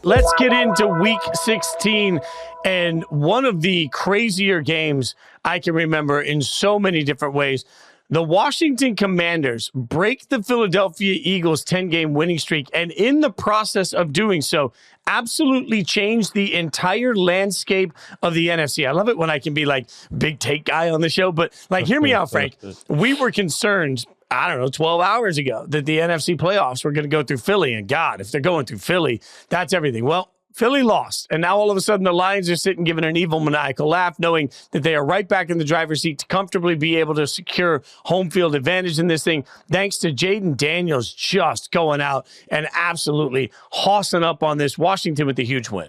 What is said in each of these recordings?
Let's get into week 16 and one of the crazier games I can remember in so many different ways. The Washington Commanders break the Philadelphia Eagles 10-game winning streak, and in the process of doing so, absolutely changed the entire landscape of the NFC. I love it when I can be like big take guy on the show, but like, hear me out, Frank. We were concerned, I don't know, 12 hours ago that the NFC playoffs were going to go through Philly, and God, if they're going through Philly, that's everything. Well, Philly lost, and now all of a sudden the Lions are sitting giving an evil maniacal laugh, knowing that they are right back in the driver's seat to comfortably be able to secure home field advantage in this thing, thanks to Jayden Daniels just going out and absolutely hossing up on this. Washington with the huge win.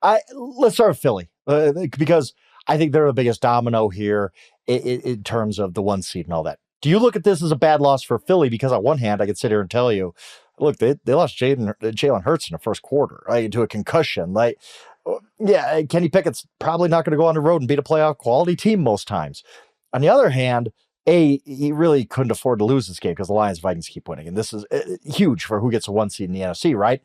Let's start with Philly, because I think they're the biggest domino here in terms of the 1 seed and all that. Do you look at this as a bad loss for Philly? Because on one hand, I could sit here and tell you, look, they lost Jalen Hurts in the first quarter, right, to a concussion. Like, yeah, Kenny Pickett's probably not going to go on the road and beat a playoff quality team most times. On the other hand, he really couldn't afford to lose this game because the Lions Vikings keep winning. And this is huge for who gets a 1 seed in the NFC, right?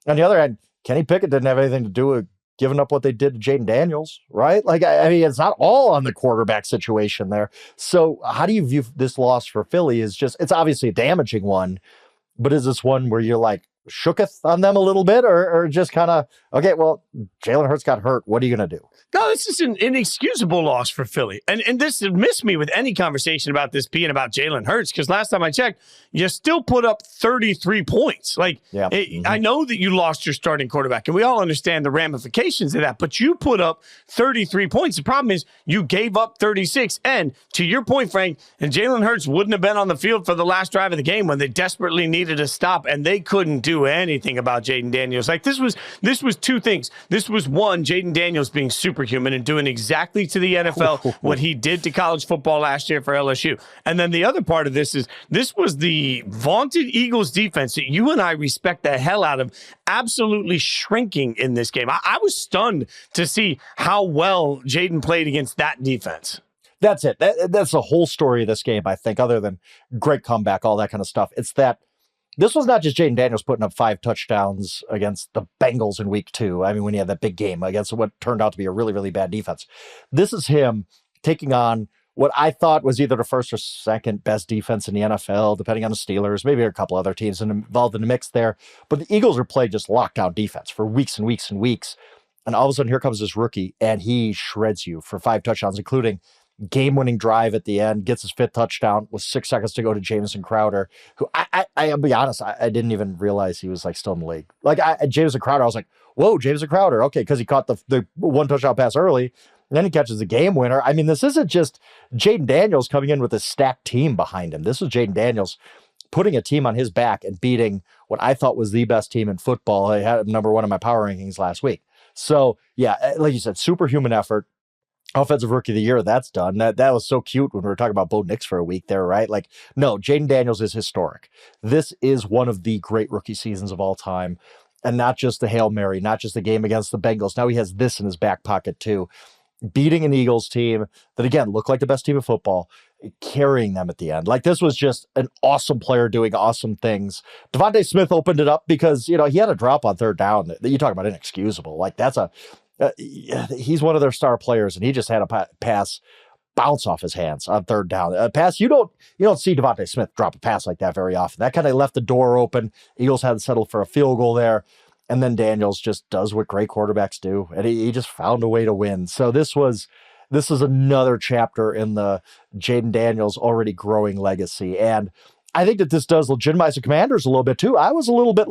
On the other hand, Kenny Pickett didn't have anything to do with giving up what they did to Jayden Daniels, right? Like, I mean, it's not all on the quarterback situation there. So how do you view this loss for Philly? It's obviously a damaging one, but is this one where you're like shooketh on them a little bit, or just kind of, okay, well, Jalen Hurts got hurt. What are you going to do? No, this is an inexcusable loss for Philly. And this missed me with any conversation about this being about Jalen Hurts, because last time I checked, you still put up 33 points. Like, yeah. I know that you lost your starting quarterback, and we all understand the ramifications of that, but you put up 33 points. The problem is you gave up 36. And to your point, Frank, and Jalen Hurts wouldn't have been on the field for the last drive of the game when they desperately needed a stop, and they couldn't do anything about Jayden Daniels. Like, this was two things. This was one, Jayden Daniels being superhuman and doing exactly to the NFL what he did to college football last year for LSU. And then the other part of this is this was the vaunted Eagles defense that you and I respect the hell out of absolutely shrinking in this game. I was stunned to see how well Jayden played against that defense. That's it. That's the whole story of this game, I think, other than great comeback, all that kind of stuff. It's that this was not just Jayden Daniels putting up 5 touchdowns against the Bengals in week 2. I mean, when he had that big game against what turned out to be a really, really bad defense. This is him taking on what I thought was either the first or second best defense in the NFL, depending on the Steelers, maybe a couple other teams involved in the mix there. But the Eagles are playing just lockdown defense for weeks and weeks and weeks. And all of a sudden, here comes this rookie, and he shreds you for 5 touchdowns, including game-winning drive at the end, gets his 5th touchdown with 6 seconds to go to Jamison Crowder, who I'll be honest, I didn't even realize he was like still in the league. Like, Jamison Crowder, I was like, whoa, Jamison Crowder, okay, because he caught the 1 touchdown pass early, and then he catches the game winner. I mean, this isn't just Jayden Daniels coming in with a stacked team behind him. This is Jayden Daniels putting a team on his back and beating what I thought was the best team in football. I had number 1 in my power rankings last week. So, yeah, like you said, superhuman effort. Offensive Rookie of the Year, that's done. That was so cute when we were talking about Bo Nix for a week there, right? Like, no, Jayden Daniels is historic. This is one of the great rookie seasons of all time. And not just the Hail Mary, not just the game against the Bengals. Now he has this in his back pocket too. Beating an Eagles team that, again, looked like the best team in football, carrying them at the end. Like, this was just an awesome player doing awesome things. Devontae Smith opened it up because, he had a drop on 3rd down that you talk about inexcusable. Like, that's he's one of their star players, and he just had a pass bounce off his hands on 3rd down. A pass you don't see Devontae Smith drop a pass like that very often. That kind of left the door open. Eagles had to settle for a field goal there, and then Daniels just does what great quarterbacks do, and he just found a way to win. So this is another chapter in the Jayden Daniels already growing legacy, and I think that this does legitimize the Commanders a little bit too. I was a little bit,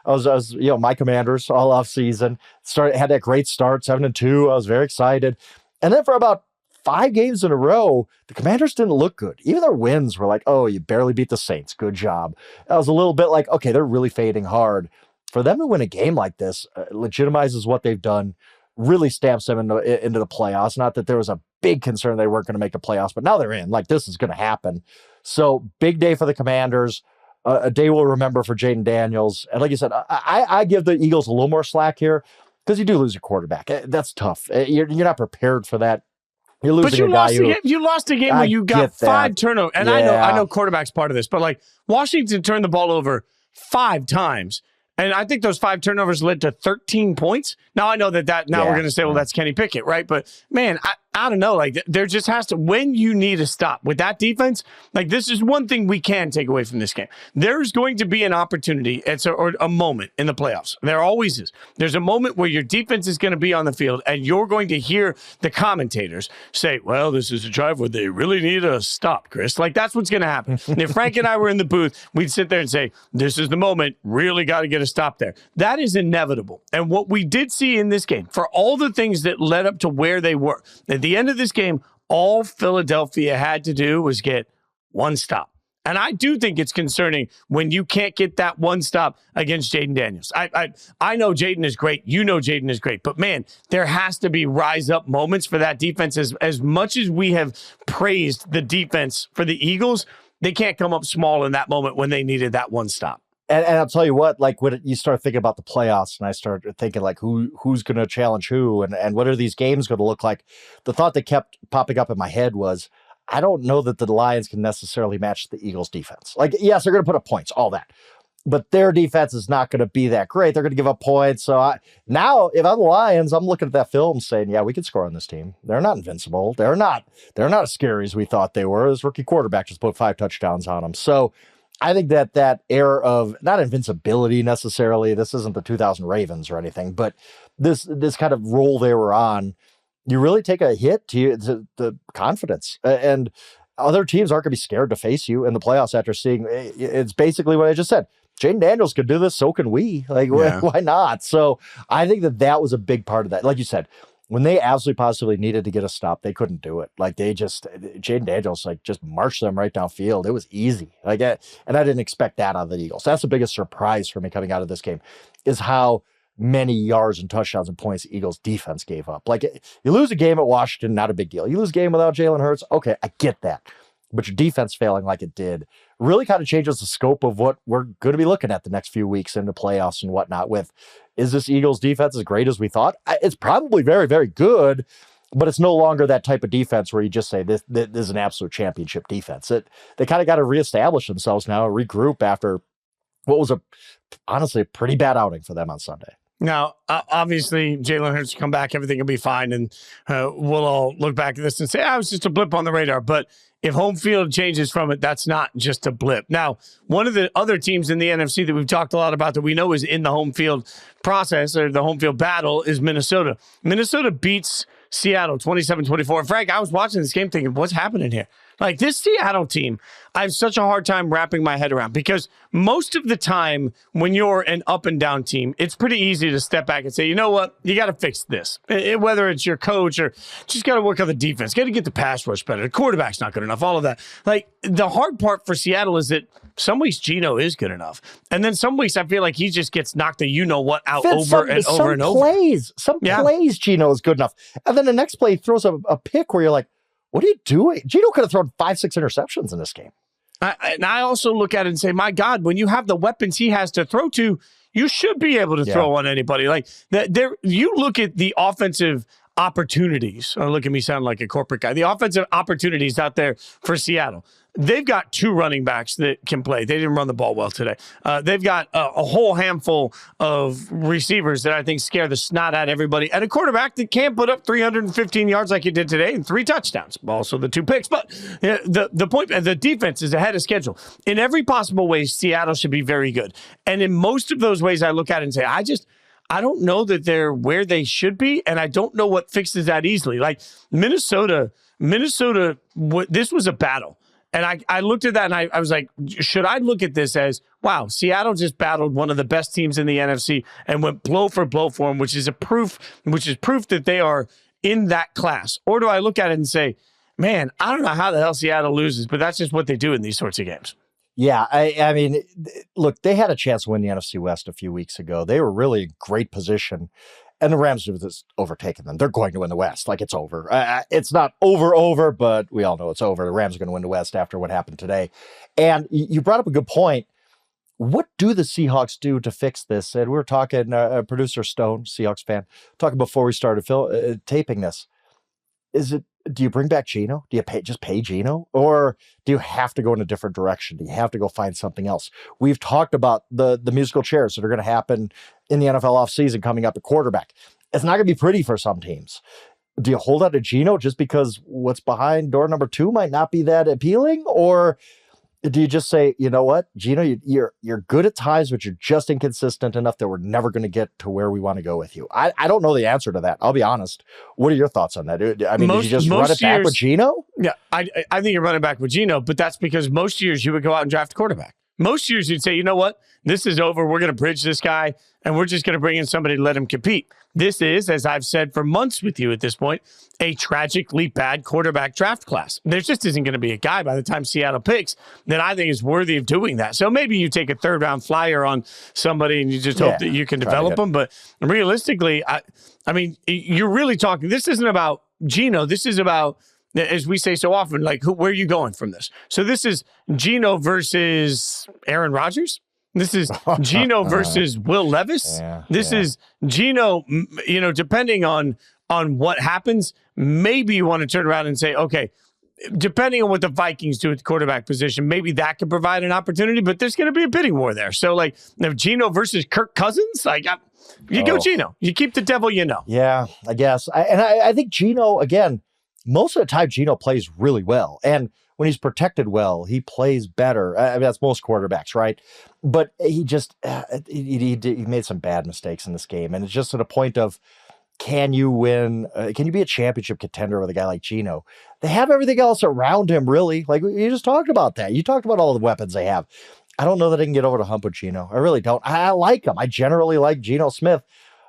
I was my Commanders all off season had that great start, 7-2. I was very excited. And then for about 5 games in a row, the Commanders didn't look good. Even their wins were like, oh, you barely beat the Saints. Good job. I was a little bit like, okay, they're really fading hard. For them to win a game like this legitimizes what they've done, really stamps them into the playoffs. Not that there was a big concern they weren't going to make the playoffs, but now they're in. Like, this is going to happen. So big day for the Commanders. A day we'll remember for Jayden Daniels. And like you said, I give the Eagles a little more slack here because you do lose your quarterback. That's tough. You're not prepared for that. You're losing a guy you lost a game where you got 5 turnovers. And I know quarterback's part of this, but like, Washington turned the ball over 5 times. And I think those 5 turnovers led to 13 points. Now, I know that we're going to say, well, that's Kenny Pickett, right? But, man, I don't know. Like, there just has to, when you need a stop with that defense, like, this is one thing we can take away from this game. There's going to be an opportunity, or a moment in the playoffs. There always is. There's a moment where your defense is going to be on the field, and you're going to hear the commentators say, well, this is a drive where they really need a stop, Chris. Like, that's what's going to happen. And if Frank and I were in the booth, we'd sit there and say, this is the moment, really got to get a stop there. That is inevitable. And what we did see in this game, for all the things that led up to where they were, at the end of this game, all Philadelphia had to do was get one stop. And I do think it's concerning when you can't get that one stop against Jayden Daniels. I know Jayden is great. You know Jayden is great. But, man, there has to be rise-up moments for that defense. As much as we have praised the defense for the Eagles, they can't come up small in that moment when they needed that one stop. And I'll tell you what, like when you start thinking about the playoffs and I started thinking like who's going to challenge who and what are these games going to look like? The thought that kept popping up in my head was, I don't know that the Lions can necessarily match the Eagles defense. Like, yes, they're going to put up points, all that. But their defense is not going to be that great. They're going to give up points. So now, if I'm the Lions, I'm looking at that film saying, yeah, we can score on this team. They're not invincible. They're not as scary as we thought they were. This rookie quarterback just put 5 touchdowns on them. So I think that air of not invincibility necessarily, this isn't the 2000 Ravens or anything, but this kind of role they were on, you really take a hit to the confidence. And other teams aren't going to be scared to face you in the playoffs after seeing, it's basically what I just said. Jayden Daniels could do this, so can we. Like, why not? So I think that was a big part of that. Like you said, when they absolutely positively needed to get a stop, they couldn't do it. Like Jayden Daniels, like just marched them right downfield. It was easy. And I didn't expect that out of the Eagles. That's the biggest surprise for me coming out of this game is how many yards and touchdowns and points the Eagles defense gave up. Like you lose a game at Washington, not a big deal. You lose a game without Jalen Hurts. Okay, I get that. But your defense failing like it did really kind of changes the scope of what we're going to be looking at the next few weeks into playoffs and whatnot with. Is this Eagles defense as great as we thought? It's probably very, very good, but it's no longer that type of defense where you just say this is an absolute championship defense. They kind of got to reestablish themselves now, regroup after what was honestly a pretty bad outing for them on Sunday. Now, obviously, Jalen Hurts will come back. Everything will be fine. And we'll all look back at this and say, it was just a blip on the radar. But if home field changes from it, that's not just a blip. Now, one of the other teams in the NFC that we've talked a lot about that we know is in the home field process or the home field battle is Minnesota. Minnesota beats Seattle 27-24. Frank, I was watching this game thinking, what's happening here? Like this Seattle team, I have such a hard time wrapping my head around because most of the time when you're an up and down team, it's pretty easy to step back and say, you know what, you got to fix this. Whether it's your coach or just got to work on the defense, got to get the pass rush better. The quarterback's not good enough, all of that. Like the hard part for Seattle is that some weeks Geno is good enough. And then some weeks I feel like he just gets knocked the you-know-what out over and over. Some plays Geno is good enough. And then the next play he throws a pick where you're like, what are you doing? Geno could have thrown 5-6 interceptions in this game. And I also look at it and say, my God, when you have the weapons he has to throw to, you should be able to throw on anybody. Like you look at the offensive opportunities. Oh, look at me sound like a corporate guy. The offensive opportunities out there for Seattle. They've got 2 running backs that can play. They didn't run the ball well today. They've got a whole handful of receivers that I think scare the snot out of everybody. And a quarterback that can't put up 315 yards like he did today and 3 touchdowns. Also the 2 picks. But the point, the defense is ahead of schedule. In every possible way, Seattle should be very good. And in most of those ways, I look at it and say, I don't know that they're where they should be, and I don't know what fixes that easily. Like Minnesota, this was a battle. And I looked at that and I was like, should I look at this as, wow, Seattle just battled one of the best teams in the NFC and went blow for blow for them, which is proof that they are in that class? Or do I look at it and say, man, I don't know how the hell Seattle loses, but that's just what they do in these sorts of games. Yeah, I mean, look, they had a chance to win the NFC West a few weeks ago. They were really in great position. And the Rams have just overtaken them. They're going to win the West. Like, it's over. It's not over, but we all know it's over. The Rams are going to win the West after what happened today. And you brought up a good point. What do the Seahawks do to fix this? And we were talking, producer Stone, Seahawks fan, talking before we started taping this. do you bring back Geno? Do you just pay Geno? Or do you have to go in a different direction? Do you have to go find something else? We've talked about the musical chairs that are going to happen in the NFL offseason coming up at quarterback. It's not going to be pretty for some teams. Do you hold out to Geno just because what's behind door number 2 might not be that appealing? Or do you just say, you know what, Geno, you're good at times, but you're just inconsistent enough that we're never going to get to where we want to go with you? I don't know the answer to that. I'll be honest. What are your thoughts on that? I mean, did you just run it back with Geno? Yeah, I think you're running back with Geno, but that's because most years you would go out and draft a quarterback. Most years you'd say, you know what, this is over. We're going to bridge this guy, and we're just going to bring in somebody to let him compete. This is, as I've said for months with you at this point, a tragically bad quarterback draft class. There just isn't going to be a guy by the time Seattle picks that I think is worthy of doing that. So maybe you take a third-round flyer on somebody and you just hope that you can develop them. But realistically, I mean, you're really talking, this isn't about Geno. This is about, as we say so often, like, where are you going from this? So this is Geno versus Aaron Rodgers. This is Geno versus Will Levis. This is Geno, depending on what happens, maybe you want to turn around and say, okay, depending on what the Vikings do at the quarterback position, maybe that could provide an opportunity, but there's going to be a bidding war there. So, like, if Geno versus Kirk Cousins, you go Geno. You keep the devil you know. Yeah, I guess. I think Geno, again, most of the time Geno plays really well. And when he's protected well, he plays better. I mean, that's most quarterbacks, right? But he just, he made some bad mistakes in this game. And it's just at a point of, can you win? Can you be a championship contender with a guy like Geno? They have everything else around him, really. Like, you just talked about that. You talked about all the weapons they have. I don't know that I can get over the hump with Geno. I really don't. I like him. I generally like Geno Smith.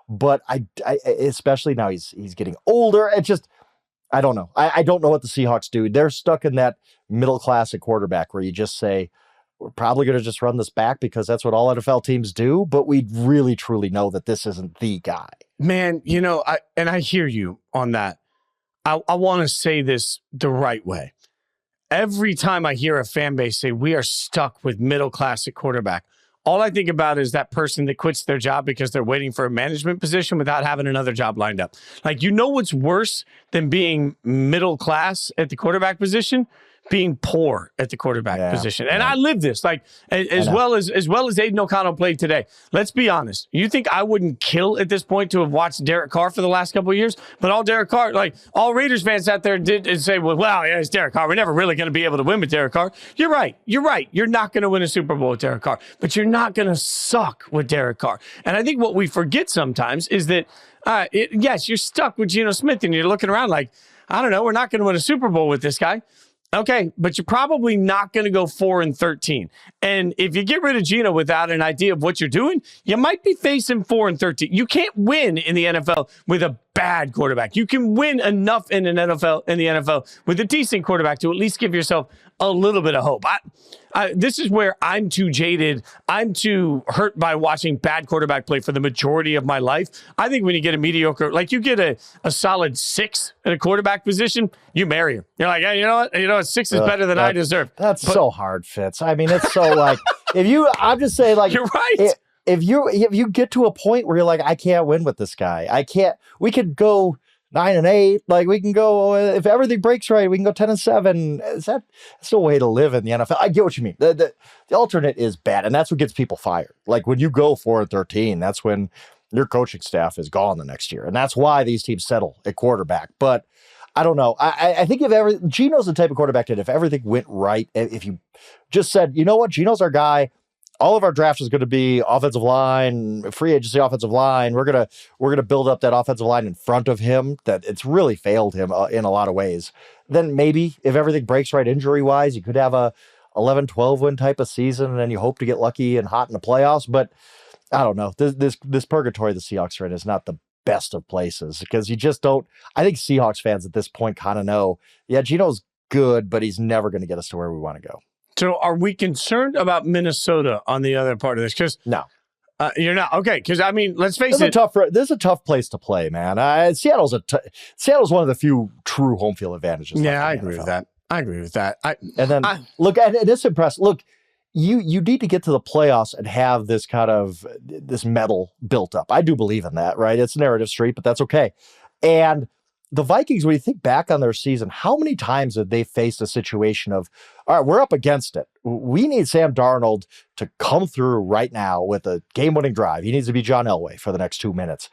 But I especially now he's getting older. It just, I don't know. I don't know what the Seahawks do. They're stuck in that middle class at quarterback where you just say, we're probably going to just run this back because that's what all NFL teams do. But we really, truly know that this isn't the guy. Man, I hear you on that. I want to say this the right way. Every time I hear a fan base say we are stuck with middle class at quarterback, all I think about is that person that quits their job because they're waiting for a management position without having another job lined up. Like, what's worse than being middle class at the quarterback position? Being poor at the quarterback position. And I live this, like, as well as Aiden O'Connell played today. Let's be honest. You think I wouldn't kill at this point to have watched Derek Carr for the last couple of years? But all Raiders fans out there did and say, well, yeah, it's Derek Carr. We're never really going to be able to win with Derek Carr. You're right. You're not going to win a Super Bowl with Derek Carr, but you're not going to suck with Derek Carr. And I think what we forget sometimes is that, yes, you're stuck with Geno Smith and you're looking around like, I don't know, we're not going to win a Super Bowl with this guy. Okay, but you're probably not going to go 4-13. And if you get rid of Geno without an idea of what you're doing, you might be facing 4-13. You can't win in the NFL with a bad quarterback. You can win enough in the NFL with a decent quarterback to at least give yourself a little bit of hope. This is where I'm too jaded. I'm too hurt by watching bad quarterback play for the majority of my life. I think when you get a mediocre, like you get a solid 6 at a quarterback position, you marry him. You're like, hey, you know what? 6 is better than I deserve. That's so hard, Fitz. I mean, it's so like, I'm just saying, like, you're right. If you get to a point where you're like, I can't win with this guy. We could go 9-8. Like, we can go, if everything breaks right, we can go 10-7. That's no way to live in the NFL. I get what you mean. The alternate is bad, and that's what gets people fired. Like, when you go 4-13, that's when your coaching staff is gone the next year. And that's why these teams settle at quarterback. But I don't know. I think Geno's the type of quarterback that if everything went right, if you just said, you know what, Geno's our guy, all of our draft is going to be offensive line, free agency offensive line. We're gonna build up that offensive line in front of him. That it's really failed him in a lot of ways. Then maybe if everything breaks right injury wise, you could have a 11-12 win type of season, and then you hope to get lucky and hot in the playoffs. But I don't know. This purgatory the Seahawks are in is not the best of places because you just don't. I think Seahawks fans at this point kind of know, yeah, Geno's good, but he's never going to get us to where we want to go. So are we concerned about Minnesota on the other part of this? Because no. You're not. Okay, because, I mean, let's face it. This is a tough place to play, man. Seattle's one of the few true home field advantages. Yeah, I agree with that. Look, and it's impressive. Look, you need to get to the playoffs and have this kind of this metal built up. I do believe in that, right? It's Narrative Street, but that's okay. And the Vikings, when you think back on their season, how many times have they faced a situation of, all right, we're up against it. We need Sam Darnold to come through right now with a game-winning drive. He needs to be John Elway for the next 2 minutes.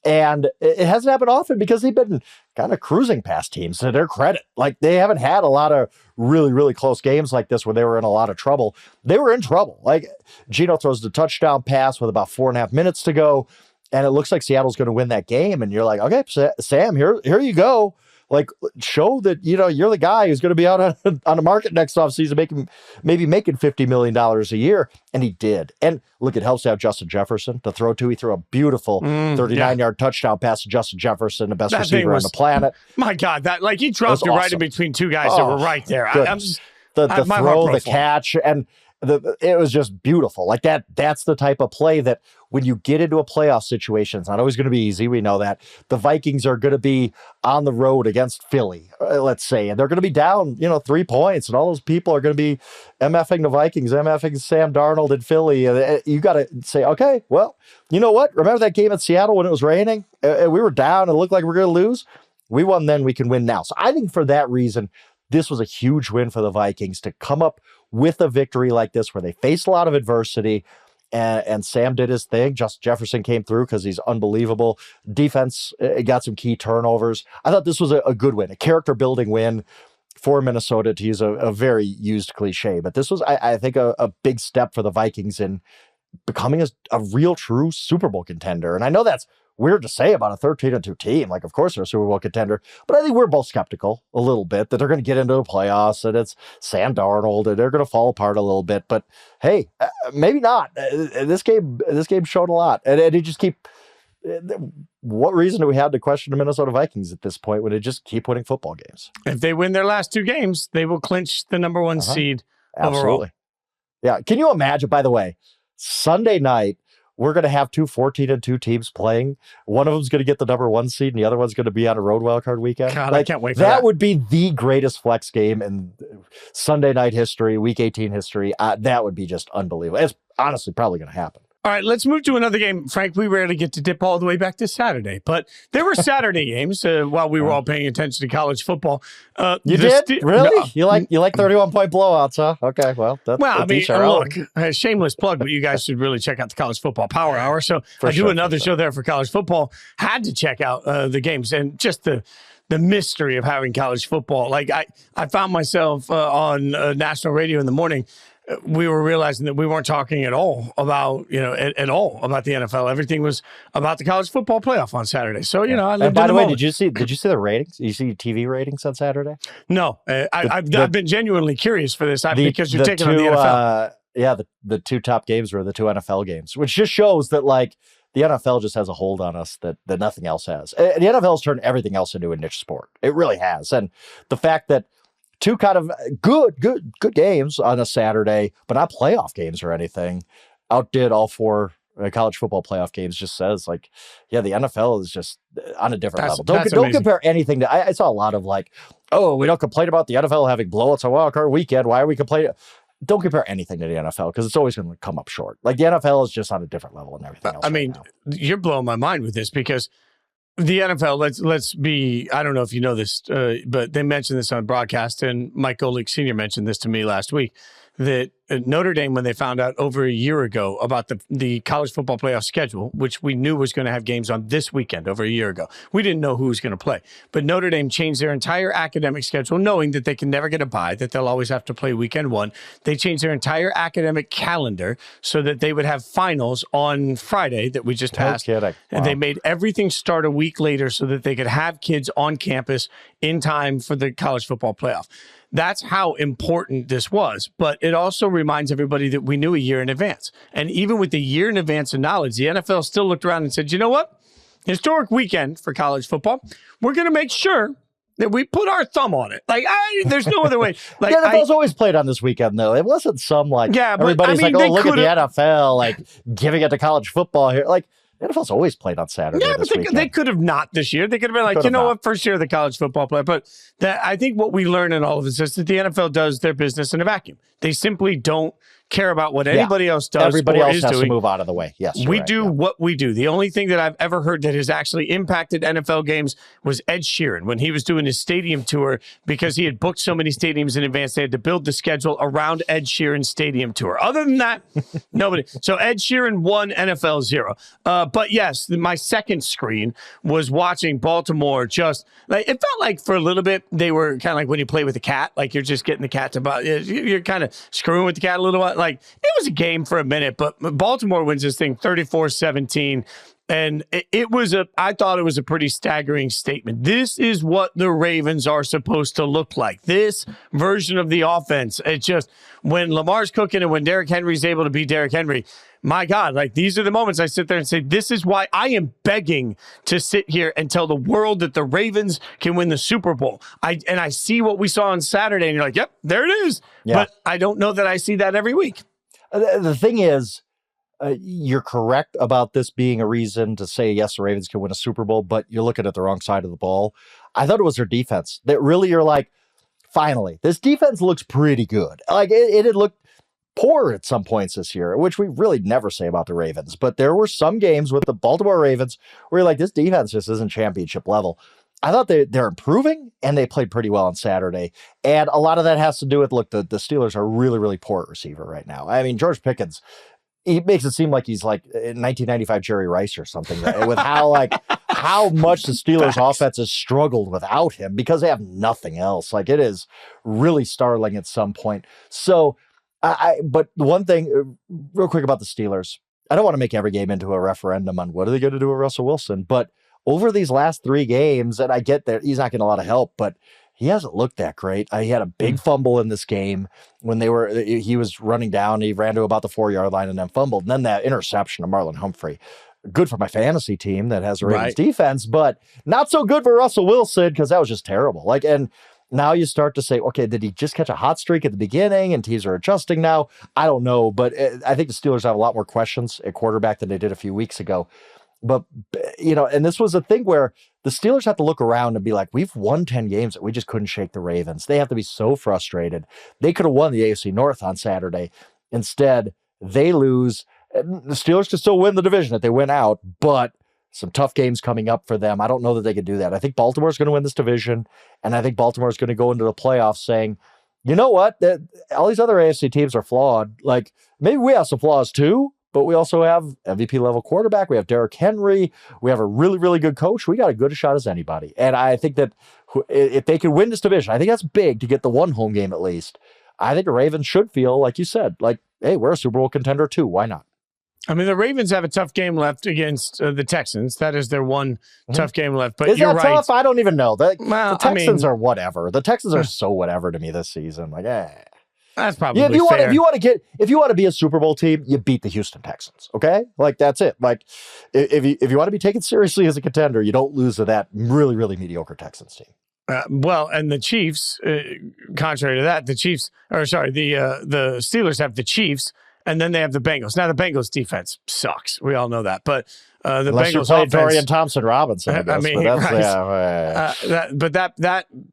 And it hasn't happened often because they've been kind of cruising past teams, to their credit. Like, they haven't had a lot of really, really close games like this where they were in a lot of trouble. They were in trouble. Like, Geno throws the touchdown pass with about 4.5 minutes to go, and it looks like Seattle's going to win that game. And you're like, okay, Sam, here you go. Like, show that, you're the guy who's going to be out on the market next offseason, maybe making $50 million a year. And he did. And look, it helps to have Justin Jefferson to throw to. He threw a beautiful 39-yard touchdown pass to Justin Jefferson, the best receiver on the planet. My God, he dropped it right in between two guys that were right there. I'm just the throw, the catch, and it was just beautiful. Like, that's the type of play that when you get into a playoff situation, it's not always going to be easy. We know that. The Vikings are going to be on the road against Philly, let's say, and they're going to be down, 3 points, and all those people are going to be MFing the Vikings, MFing Sam Darnold in Philly. You got to say, okay, well, you know what? Remember that game at Seattle when it was raining? We were down and it looked like we were going to lose? We won then, we can win now. So I think for that reason, this was a huge win for the Vikings to come up with a victory like this where they faced a lot of adversity and Sam did his thing. Justin Jefferson came through because he's unbelievable. Defense got some key turnovers. I thought this was a good win, a character-building win for Minnesota, to use a very used cliche. But this was, I think, a big step for the Vikings in becoming a real, true Super Bowl contender. And I know that's weird to say about a 13-2 team. Like, of course they're a Super Bowl contender, but I think we're both skeptical a little bit that they're going to get into the playoffs and it's Sam Darnold and they're going to fall apart a little bit. But hey, maybe not. This game showed a lot, and it just keep. What reason do we have to question the Minnesota Vikings at this point when they just keep winning football games? If they win their last 2 games, they will clinch the number 1 seed overall. Absolutely. Yeah. Can you imagine, by the way, Sunday night, we're going to have 2 14-2 teams playing. One of them's going to get the number 1 seed, and the other one's going to be on a road wildcard weekend. God, I can't wait for that. That would be the greatest flex game in Sunday night history, Week 18 history. That would be just unbelievable. It's honestly probably going to happen. All right, let's move to another game. Frank, we rarely get to dip all the way back to Saturday, but there were Saturday games while we were all paying attention to college football. You did? Really? No. You like 31-point blowouts, huh? Okay, well, that's look, a shameless plug, but you guys should really check out the College Football Power Hour. So I do another show there for college football. Had to check out the games and just the mystery of having college football. Like I found myself on national radio in the morning. We were realizing that we weren't talking at all about, at all about the NFL. Everything was about the college football playoff on Saturday. So, I lived. And by the way, did you see the ratings? Did you see TV ratings on Saturday? No, I've been genuinely curious for this because you're taking on the NFL. The 2 top games were the 2 NFL games, which just shows that the NFL just has a hold on us that nothing else has. And the NFL has turned everything else into a niche sport. It really has. And the fact that 2 kind of good games on a Saturday, but not playoff games or anything, outdid all 4 college football playoff games. Just says the NFL is just on a different level. Don't compare anything to. I saw a lot of we don't complain about the NFL having blowouts on wild card weekend. Why are we complaining? Don't compare anything to the NFL because it's always going to come up short. The NFL is just on a different level and everything else. You're blowing my mind with this because the NFL, let's be, I don't know if you know this, but they mentioned this on broadcast, and Mike Golick Sr. mentioned this to me last week, that Notre Dame, when they found out over a year ago about the college football playoff schedule, which we knew was going to have games on this weekend over a year ago, we didn't know who was going to play. But Notre Dame changed their entire academic schedule, knowing that they can never get a bye, that they'll always have to play weekend 1. They changed their entire academic calendar so that they would have finals on Friday that we just passed. No kidding. And they made everything start a week later so that they could have kids on campus in time for the college football playoff. That's how important this was. But it also reminds everybody that we knew a year in advance. And even with the year in advance of knowledge, the NFL still looked around and said, you know what? Historic weekend for college football. We're going to make sure that we put our thumb on it. There's no other way. The NFL's always played on this weekend, though. It wasn't some everybody's look at the NFL, giving it to college football here. The NFL's always played on Saturday. Yeah, but they could have not this year. They could have been what, first year of the college football play. But I think what we learn in all of this is that the NFL does their business in a vacuum. They simply don't care about what anybody else does. Everybody else has doing. to move out of the way. Yes, we do what we do. The only thing that I've ever heard that has actually impacted NFL games was Ed Sheeran when he was doing his stadium tour, because he had booked so many stadiums in advance. They had to build the schedule around Ed Sheeran's stadium tour. Other than that, nobody. So Ed Sheeran won, NFL 0. But yes, my second screen was watching Baltimore. Just like it felt like for a little bit they were kind of like when you play with a cat, like you're just getting the cat to you're kind of screwing with the cat a little bit. Like it was a game for a minute, but Baltimore wins this thing 34-17. And I thought it was a pretty staggering statement. This is what the Ravens are supposed to look like. This version of the offense. It's just when Lamar's cooking and when Derrick Henry's able to be Derrick Henry, my God, like these are the moments I sit there and say, this is why I am begging to sit here and tell the world that the Ravens can win the Super Bowl. I see what we saw on Saturday and you're like, yep, there it is. Yeah. But I don't know that I see that every week. The thing is, you're correct about this being a reason to say, yes, the Ravens can win a Super Bowl, but you're looking at the wrong side of the ball. I thought it was their defense that really you're like, finally, this defense looks pretty good. Like it had looked poor at some points this year, which we really never say about the Ravens. But there were some games with the Baltimore Ravens where you're like, this defense just isn't championship level. I thought they're improving, and they played pretty well on Saturday. And a lot of that has to do with, look, the Steelers are really, really poor at receiver right now. I mean, George Pickens, he makes it seem like he's like 1995 Jerry Rice or something, right? With how much the Steelers offense has struggled without him because they have nothing else. Like it is really startling at some point. So but the one thing real quick about the Steelers, I don't want to make every game into a referendum on what are they going to do with Russell Wilson, but over these last 3 games, and I get that he's not getting a lot of help, but he hasn't looked that great. He had a big fumble in this game when he was running down. He ran to about the 4-yard line and then fumbled. And then that interception of Marlon Humphrey. Good for my fantasy team that has a Ravens defense, but not so good for Russell Wilson because that was just terrible. Like, and now you start to say, okay, did he just catch a hot streak at the beginning and teams are adjusting now? I don't know, but I think the Steelers have a lot more questions at quarterback than they did a few weeks ago. But, and this was a thing where the Steelers have to look around and be like, we've won 10 games that we just couldn't shake the Ravens. They have to be so frustrated. They could have won the AFC North on Saturday. Instead, they lose. And the Steelers could still win the division if they win out, but some tough games coming up for them. I don't know that they could do that. I think Baltimore's going to win this division, and I think Baltimore's going to go into the playoffs saying, you know what? All these other AFC teams are flawed. Like, maybe we have some flaws too, but we also have MVP level quarterback. We have Derrick Henry. We have a really, really good coach. We got as good a shot as anybody. And I think that if they can win this division, I think that's big to get the one home game at least. I think the Ravens should feel, like you said, like, hey, we're a Super Bowl contender too. Why not? I mean, the Ravens have a tough game left against the Texans. That is their one tough game left. But is you're that right. Tough? I don't even know. The Texans are whatever. The Texans are so whatever to me this season. Like, That's probably if you fair. If you want to be a Super Bowl team, you beat the Houston Texans. Okay, like that's it. Like if you want to be taken seriously as a contender, you don't lose to that really, really mediocre Texans team. Well, and the Chiefs, contrary to that, the Steelers have the Chiefs, and then they have the Bengals. Now the Bengals defense sucks. We all know that, but the Unless Bengals you're offense. Dorian Thompson-Robinson, I guess. I mean, but that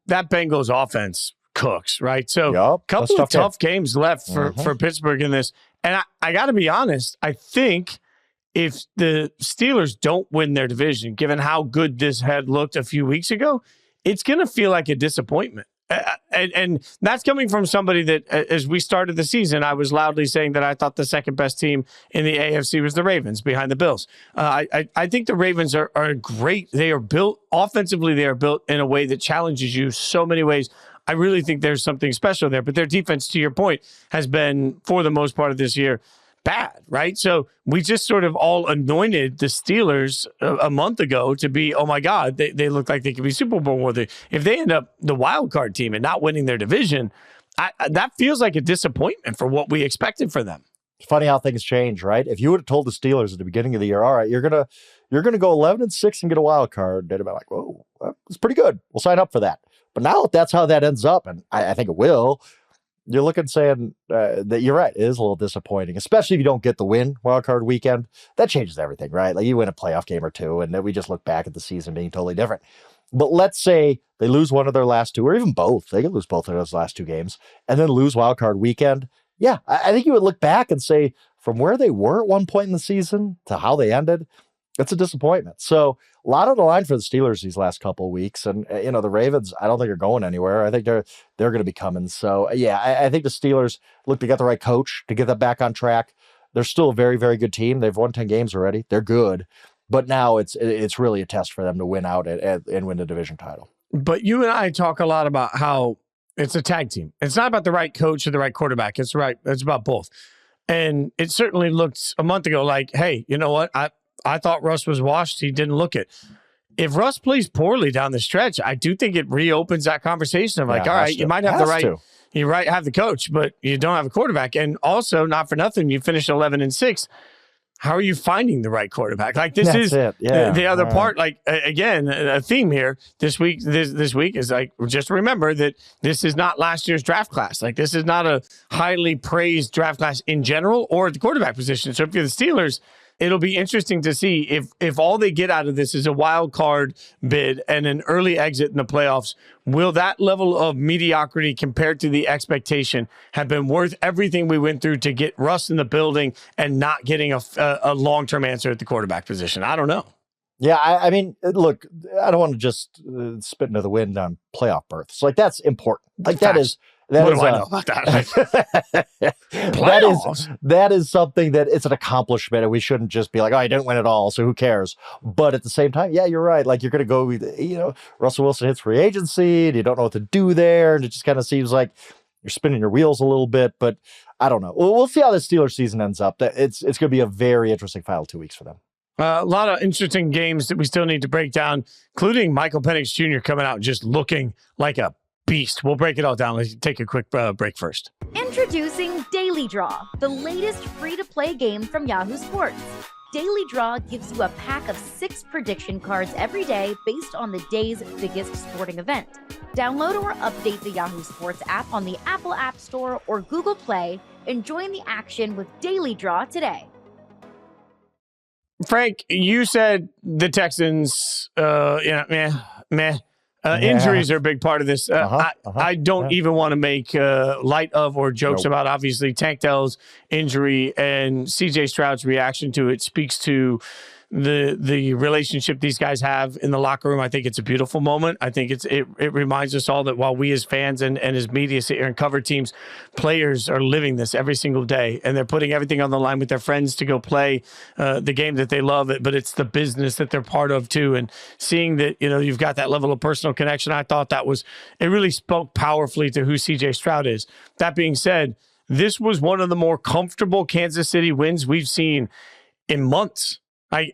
Bengals offense cooks, right? So a couple of tough games left for Pittsburgh in this. And I got to be honest, I think if the Steelers don't win their division, given how good this had looked a few weeks ago, it's going to feel like a disappointment. And that's coming from somebody that, as we started the season, I was loudly saying that I thought the second best team in the AFC was the Ravens behind the Bills. I think the Ravens are great. They are built offensively. They are built in a way that challenges you so many ways. I really think there's something special there, but their defense, to your point, has been, for the most part of this year, bad, right? So we just sort of all anointed the Steelers a month ago to be, oh my God, they look like they could be Super Bowl worthy. If they end up the wild card team and not winning their division, that feels like a disappointment for what we expected for them. It's funny how things change, right? If you would have told the Steelers at the beginning of the year, all right, you're gonna go 11-6 and get a wild card, they'd have been like, whoa, it's pretty good. We'll sign up for that. But now if that's how that ends up, and I think it will, you're looking saying that you're right. It is a little disappointing, especially if you don't get the win wild card weekend. That changes everything, right? Like you win a playoff game or two, and then we just look back at the season being totally different. But let's say they lose one of their last two, or even both. They can lose both of those last two games, and then lose wild card weekend. Yeah, I think you would look back and say, from where they were at one point in the season to how they ended, it's a disappointment. So a lot on the line for the Steelers these last couple of weeks. And, the Ravens, I don't think are going anywhere. I think they're going to be coming. So, yeah, I think the Steelers look to get the right coach to get them back on track. They're still a very, very good team. They've won 10 games already. They're good. But now it's really a test for them to win out and win the division title. But you and I talk a lot about how it's a tag team. It's not about the right coach or the right quarterback. It's about both. And it certainly looked a month ago like, hey, you know what? I thought Russ was washed. He didn't look it. If Russ plays poorly down the stretch, I do think it reopens that conversation of like, all right, you might have the right, you have the coach, but you don't have a quarterback. And also, not for nothing, you finished 11-6. How are you finding the right quarterback? Like this is the other part. Like again, a theme here this week. This week is like, just remember that this is not last year's draft class. Like this is not a highly praised draft class in general or at the quarterback position. So if you're the Steelers, it'll be interesting to see if all they get out of this is a wild card bid and an early exit in the playoffs. Will that level of mediocrity compared to the expectation have been worth everything we went through to get Russ in the building and not getting a long-term answer at the quarterback position? I don't know. Yeah, I mean, look, I don't want to just spit into the wind on playoff berths. Like, that's important. Like, that is... What do I know about that? that is something that it's an accomplishment, and we shouldn't just be like, oh, I didn't win it all, so who cares? But at the same time, yeah, you're right. Like, you're going to go with, Russell Wilson hits free agency, and you don't know what to do there, and it just kind of seems like you're spinning your wheels a little bit, but I don't know. We'll see how the Steelers season ends up. It's going to be a very interesting final 2 weeks for them. A lot of interesting games that we still need to break down, including Michael Penix Jr. coming out just looking like a beast. We'll break it all down. Let's take a quick break first. Introducing Daily Draw, the latest free-to-play game from Yahoo Sports. Daily Draw gives you a pack of 6 prediction cards every day based on the day's biggest sporting event. Download or update the Yahoo Sports app on the Apple App Store or Google Play and join the action with Daily Draw today. Frank, you said the Texans, injuries are a big part of this. I don't even want to make light of or jokes about, obviously, Tank Dell's injury, and C.J. Stroud's reaction to it speaks to the relationship these guys have in the locker room. I think it's a beautiful moment. I think it reminds us all that while we as fans and as media sit here and cover teams, players are living this every single day, and they're putting everything on the line with their friends to go play the game that they love, but it's the business that they're part of too. And seeing that, you've got that level of personal connection, I thought it really spoke powerfully to who CJ Stroud is. That being said, this was one of the more comfortable Kansas City wins we've seen in months.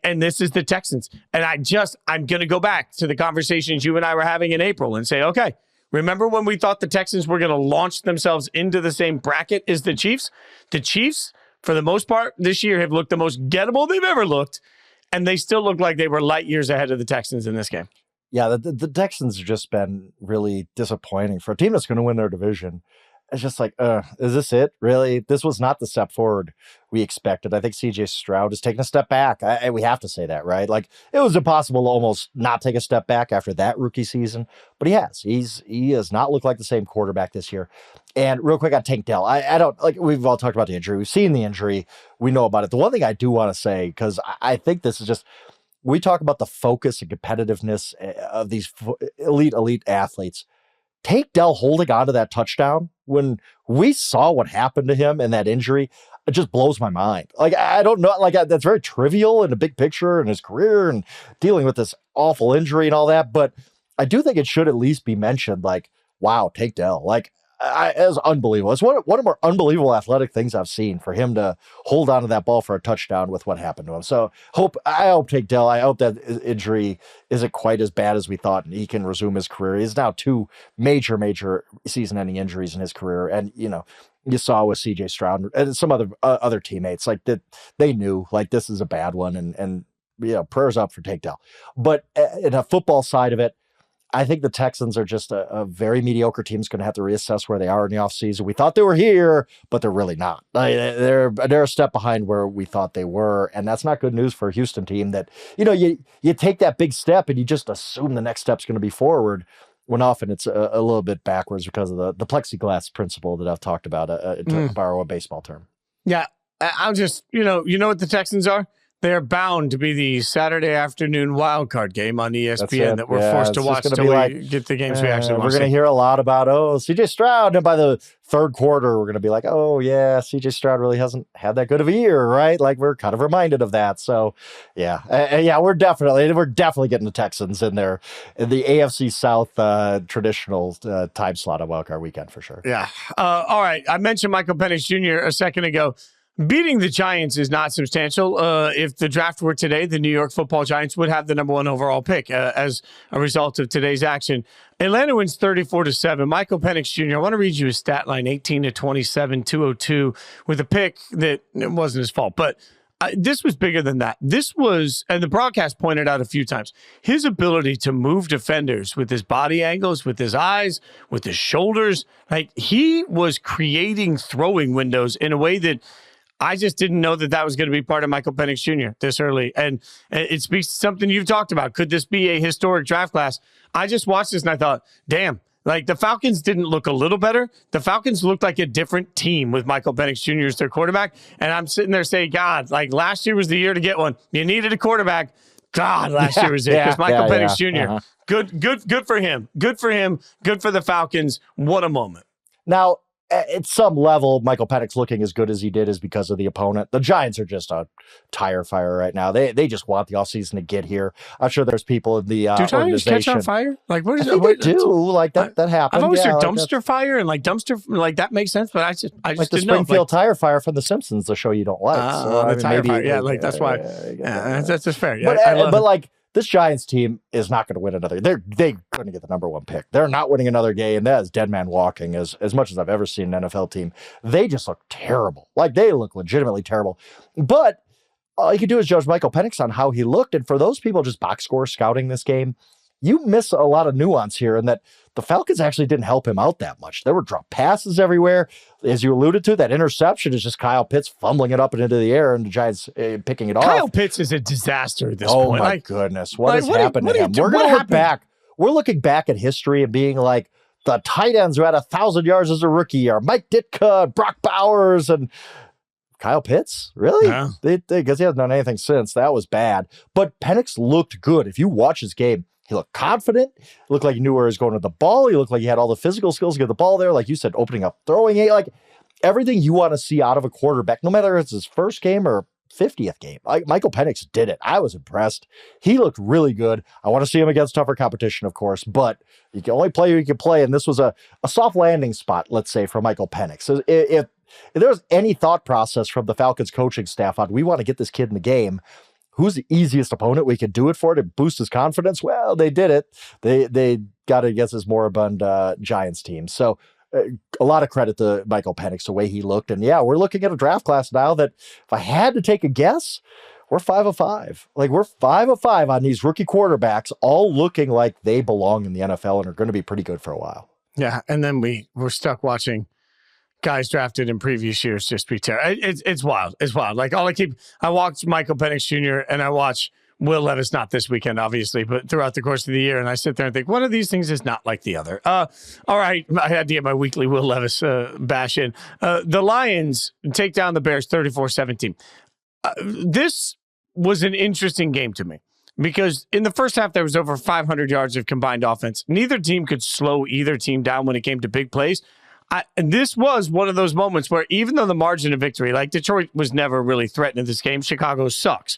And this is the Texans. And I'm going to go back to the conversations you and I were having in April and say, okay, remember when we thought the Texans were going to launch themselves into the same bracket as the Chiefs? The Chiefs, for the most part, this year have looked the most gettable they've ever looked. And they still look like they were light years ahead of the Texans in this game. Yeah, the Texans have just been really disappointing for a team that's going to win their division. It's just like, is this it? Really? This was not the step forward we expected. I think CJ Stroud has taken a step back. We have to say that, right? Like, it was impossible to almost not take a step back after that rookie season, but he has. He has not looked like the same quarterback this year. And real quick on Tank Dell, I don't, like, we've all talked about the injury. We've seen the injury. We know about it. The one thing I do want to say, because I think this is just, we talk about the focus and competitiveness of these elite athletes. Tank Dell holding on to that touchdown when we saw what happened to him and that injury, it just blows my mind. Like, I don't know, like, that's very trivial in the big picture in his career and dealing with this awful injury and all that. But I do think it should at least be mentioned, like, wow, Tank Dell, like, it was unbelievable. It's one of the more unbelievable athletic things I've seen, for him to hold on to that ball for a touchdown with what happened to him. So I hope Tank Dell, I hope that injury isn't quite as bad as we thought, and he can resume his career. He's now 2 major season-ending injuries in his career. And, you saw with CJ Stroud and some other teammates, like, that they knew, like, this is a bad one, and prayers up for Tank Dell. But in a football side of it, I think the Texans are just a very mediocre team. Is going to have to reassess where they are in the offseason. We thought they were here, but they're really not. They're a step behind where we thought they were, and that's not good news for a Houston team that, you take that big step and you just assume the next step's going to be forward. when often it's a little bit backwards because of the plexiglass principle that I've talked about, to borrow a baseball term. Yeah, I'll just, you know what the Texans are? They're bound to be the Saturday afternoon wild card game on ESPN that we're forced to watch until we get the games we actually want to see. We're going to hear a lot about, CJ Stroud. And by the third quarter, we're going to be like, oh, yeah, CJ Stroud really hasn't had that good of a year, right? Like, we're kind of reminded of that. So, yeah, we're definitely getting the Texans in there in the AFC South traditional time slot of wild card weekend for sure. Yeah. All right. I mentioned Michael Penix Jr. a second ago. Beating the Giants is not substantial. If the draft were today, the New York Football Giants would have the number 1 overall pick as a result of today's action. Atlanta wins 34-7. Michael Penix Jr., I want to read you his stat line, 18-27, 202, with a pick that it wasn't his fault. But this was bigger than that. This was, and the broadcast pointed out a few times, his ability to move defenders with his body angles, with his eyes, with his shoulders. Like, he was creating throwing windows in a way that I just didn't know that was going to be part of Michael Penix Jr. this early. And it speaks to something you've talked about. Could this be a historic draft class? I just watched this and I thought, damn, like the Falcons didn't look a little better. The Falcons looked like a different team with Michael Penix Jr. as their quarterback. And I'm sitting there saying, God, like last year was the year to get one. You needed a quarterback. God, last year was it. Because Michael Penix Jr., good for him. Good for him. Good for the Falcons. What a moment. Now, at some level, Michael Penix looking as good as he did is because of the opponent. The Giants are just a tire fire right now. They just want the offseason to get here. I'm sure there's people in the organization. Do tires catch on fire? Like, what is it? They do. Like, that happens. I've always heard dumpster fire and, like, dumpster, like, that makes sense, but I just like the didn't Springfield know. tire fire from The Simpsons, the show you don't like. The tire fire. Yeah, like, that's why. That's just fair. Yeah, but like, this Giants team is not going to win another. They're going to get the number 1 pick. They're not winning another game. That is dead man walking. As much as I've ever seen an NFL team, they just look terrible. Like, they look legitimately terrible. But all you can do is judge Michael Penix on how he looked. And for those people just box score scouting this game, you miss a lot of nuance here in that the Falcons actually didn't help him out that much. There were drop passes everywhere. As you alluded to, that interception is just Kyle Pitts fumbling it up and into the air and the Giants picking it off. Kyle Pitts is a disaster at this point. Oh, my goodness. What has happened to him? We're going to look back. We're looking back at history and being like, the tight ends who had 1,000 yards as a rookie are Mike Ditka, Brock Bowers, and Kyle Pitts? Really? Yeah. Because he hasn't done anything since. That was bad. But Penix looked good. If you watch his game, he looked confident. He looked like he knew where he was going with the ball. He looked like he had all the physical skills to get the ball there. Like you said, opening up, throwing it. Like everything you want to see out of a quarterback, no matter if it's his first game or 50th game. Like Michael Penix did it. I was impressed. He looked really good. I want to see him against tougher competition, of course, but you can only play who you can play. And this was a soft landing spot, let's say, for Michael Penix. So if there was any thought process from the Falcons coaching staff on, we want to get this kid in the game, who's the easiest opponent we could do it for to boost his confidence? Well, they did it. They got it against this moribund Giants team. So a lot of credit to Michael Penix, the way he looked. And yeah, we're looking at a draft class now that if I had to take a guess, we're 5 of 5. Like we're 5 of 5 on these rookie quarterbacks, all looking like they belong in the NFL and are going to be pretty good for a while. Yeah. And then we're stuck watching guys drafted in previous years just be terrible. It's wild. It's wild. Like I watch Michael Penix Jr. and I watch Will Levis, not this weekend, obviously, but throughout the course of the year. And I sit there and think, one of these things is not like the other. All right. I had to get my weekly Will Levis bash in. The Lions take down the Bears 34-17. This was an interesting game to me because in the first half, there was over 500 yards of combined offense. Neither team could slow either team down when it came to big plays. And this was one of those moments where even though the margin of victory, like Detroit was never really threatened in this game, Chicago sucks.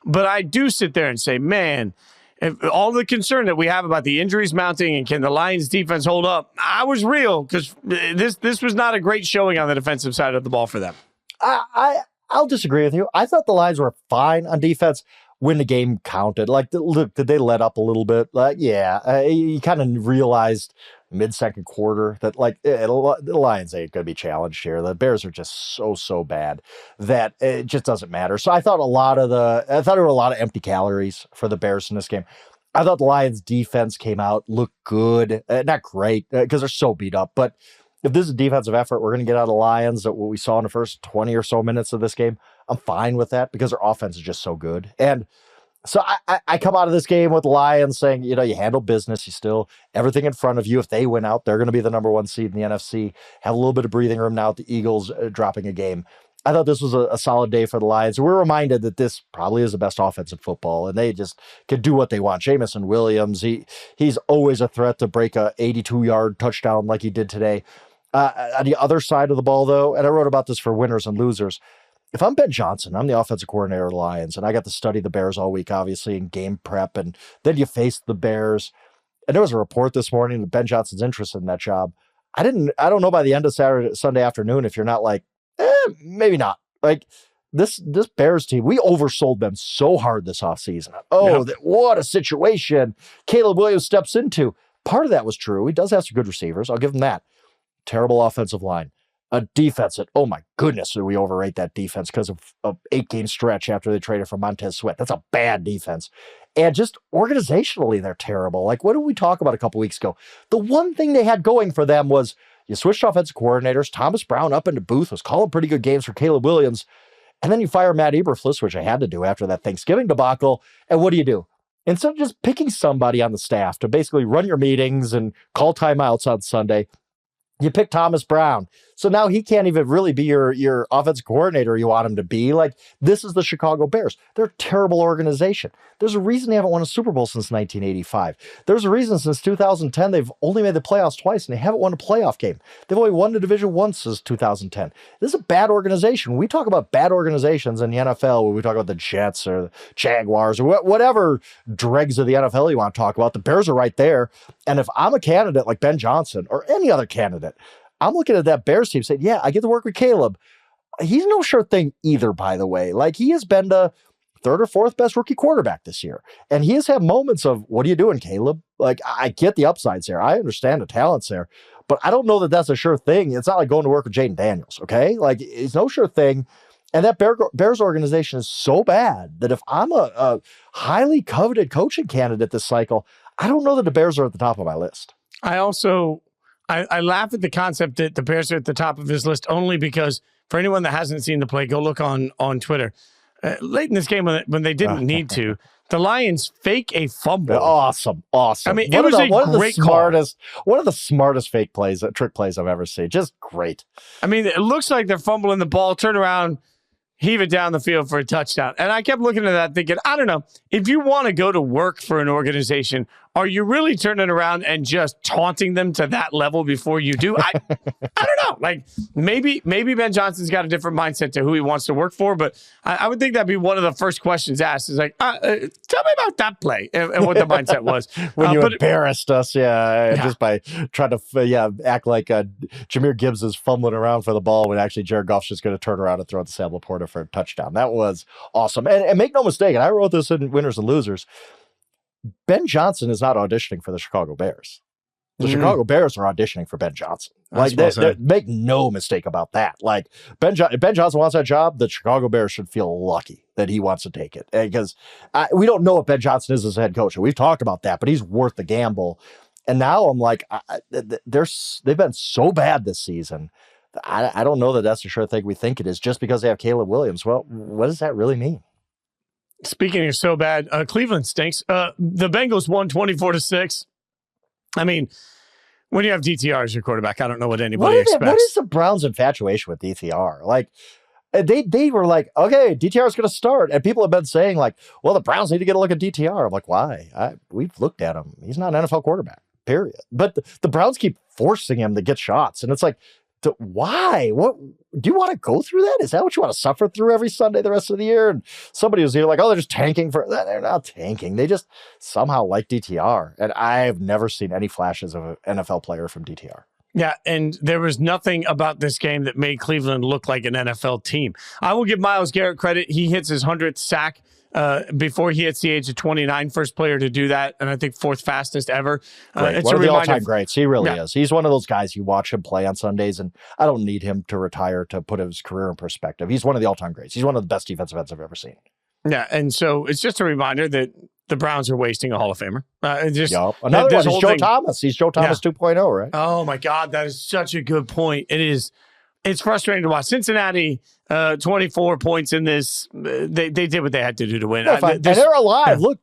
But I do sit there and say, man, if all the concern that we have about the injuries mounting and can the Lions defense hold up, I was real because this was not a great showing on the defensive side of the ball for them. I'll disagree with you. I thought the Lions were fine on defense when the game counted. Like, look, did they let up a little bit? Like, yeah, you kind of realized mid-second quarter that like the Lions ain't going to be challenged here. The Bears are just so bad that it just doesn't matter. So I thought there were a lot of empty calories for the Bears in this game. I thought the Lions defense came out, looked good, not great because they're so beat up. But if this is a defensive effort, we're going to get out of the Lions at what we saw in the first 20 or so minutes of this game. I'm fine with that because their offense is just so good. And So I come out of this game with the Lions saying, you handle business. You still, everything in front of you. If they win out, they're going to be the number 1 seed in the NFC. Have a little bit of breathing room now with the Eagles dropping a game. I thought this was a solid day for the Lions. We're reminded that this probably is the best offense in football, and they just can do what they want. Jamison Williams, he's always a threat to break a 82-yard touchdown like he did today. On the other side of the ball, though, and I wrote about this for winners and losers, if I'm Ben Johnson, I'm the offensive coordinator of the Lions, and I got to study the Bears all week, obviously, in game prep, and then you face the Bears. And there was a report this morning that Ben Johnson's interested in that job. I don't know by the end of Sunday afternoon if you're not like, maybe not. Like, this Bears team, we oversold them so hard this offseason. What a situation Caleb Williams steps into. Part of that was true. He does have some good receivers. I'll give him that. Terrible offensive line. A defense that, oh my goodness, did we overrate that defense because of an 8-game stretch after they traded for Montez Sweat. That's a bad defense. And just organizationally, they're terrible. Like, what did we talk about a couple weeks ago? The one thing they had going for them was you switched offensive coordinators. Thomas Brown up into Booth was calling pretty good games for Caleb Williams. And then you fire Matt Eberflus, which I had to do after that Thanksgiving debacle. And what do? Instead of just picking somebody on the staff to basically run your meetings and call timeouts on Sunday, you pick Thomas Brown. So now he can't even really be your offensive coordinator you want him to be. Like, this is the Chicago Bears. They're a terrible organization. There's a reason they haven't won a Super Bowl since 1985. There's a reason since 2010 they've only made the playoffs twice and they haven't won a playoff game. They've only won the division once since 2010. This is a bad organization. When we talk about bad organizations in the NFL, when we talk about the Jets or the Jaguars or whatever dregs of the NFL you want to talk about, the Bears are right there. And if I'm a candidate like Ben Johnson or any other candidate, I'm looking at that Bears team saying, yeah, I get to work with Caleb. He's no sure thing either, by the way. Like, he has been the 3rd or 4th best rookie quarterback this year. And he has had moments of, what are you doing, Caleb? Like, I get the upsides there. I understand the talents there. But I don't know that that's a sure thing. It's not like going to work with Jayden Daniels, okay? Like, it's no sure thing. And that Bears organization is so bad that if I'm a highly coveted coaching candidate this cycle, I don't know that the Bears are at the top of my list. I laugh at the concept that the Bears are at the top of his list only because for anyone that hasn't seen the play, go look on Twitter. Late in this game when they didn't need to, the Lions fake a fumble. Awesome. I mean, it was a great call. One of the smartest trick plays I've ever seen. Just great. I mean, it looks like they're fumbling the ball, turn around, heave it down the field for a touchdown. And I kept looking at that thinking, I don't know, if you want to go to work for an organization, are you really turning around and just taunting them to that level before you do? I don't know. Like, maybe Ben Johnson's got a different mindset to who he wants to work for, but I would think that'd be one of the first questions asked is like, tell me about that play and what the mindset was. When you embarrassed us, just by trying to act like Jahmyr Gibbs is fumbling around for the ball when actually Jared Goff's just going to turn around and throw it to Sam Laporta for a touchdown. That was awesome. And make no mistake, and I wrote this in Winners and Losers, Ben Johnson is not auditioning for the Chicago Bears. The Chicago Bears are auditioning for Ben Johnson. Like, they make no mistake about that. Like, if Ben Johnson wants that job, the Chicago Bears should feel lucky that he wants to take it. Because we don't know what Ben Johnson is as a head coach. We've talked about that, but he's worth the gamble. And now I'm like, they've been so bad this season. I don't know that that's the sure thing we think it is just because they have Caleb Williams. Well, what does that really mean? Speaking of so bad, Cleveland stinks. The Bengals won 24-6. I mean, when you have DTR as your quarterback, I don't know what anybody expects. What is the Browns' infatuation with DTR? Like, they were like, okay, DTR is going to start. And people have been saying, like, well, the Browns need to get a look at DTR. I'm like, why? We've looked at him. He's not an NFL quarterback, period. But the Browns keep forcing him to get shots. And it's like, why? What do you want to go through that? Is that what you want to suffer through every Sunday the rest of the year? And somebody was here like, oh, they're just tanking for that. They're not tanking. They just somehow like DTR. And I've never seen any flashes of an NFL player from DTR. Yeah, and there was nothing about this game that made Cleveland look like an NFL team. I will give Myles Garrett credit. He hits his 100th sack before he hits the age of 29, first player to do that, and I think 4th fastest ever. It's one of the all-time greats. He really is. He's one of those guys you watch him play on Sundays, and I don't need him to retire to put his career in perspective. He's one of the all-time greats. He's one of the best defensive ends I've ever seen. Yeah, and so it's just a reminder that the Browns are wasting a Hall of Famer. Another one is Joe Thomas. He's Joe Thomas 2.0, right? Oh, my God. That is such a good point. It is It's frustrating to watch. Cincinnati, 24 points in this. They did what they had to do to win. And they're alive. Look,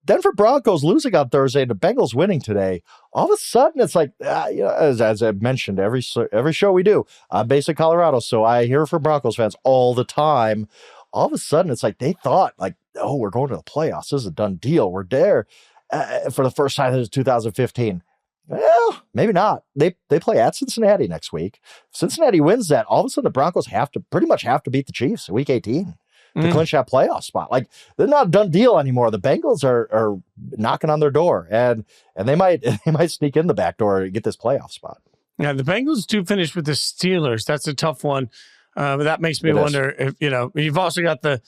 Denver Broncos losing on Thursday and the Bengals winning today. All of a sudden, it's like, as I mentioned, every show we do, I'm based in Colorado, so I hear from Broncos fans all the time. All of a sudden, it's like they thought, like, oh, we're going to the playoffs. This is a done deal. We're there for the first time since 2015. Well, maybe not. They play at Cincinnati next week. If Cincinnati wins that, all of a sudden the Broncos pretty much have to beat the Chiefs in week 18 to clinch that playoff spot. Like, they're not a done deal anymore. The Bengals are knocking on their door, and they might sneak in the back door and get this playoff spot. Yeah, the Bengals do finish with the Steelers. That's a tough one. But that makes me wonder if, you've also got the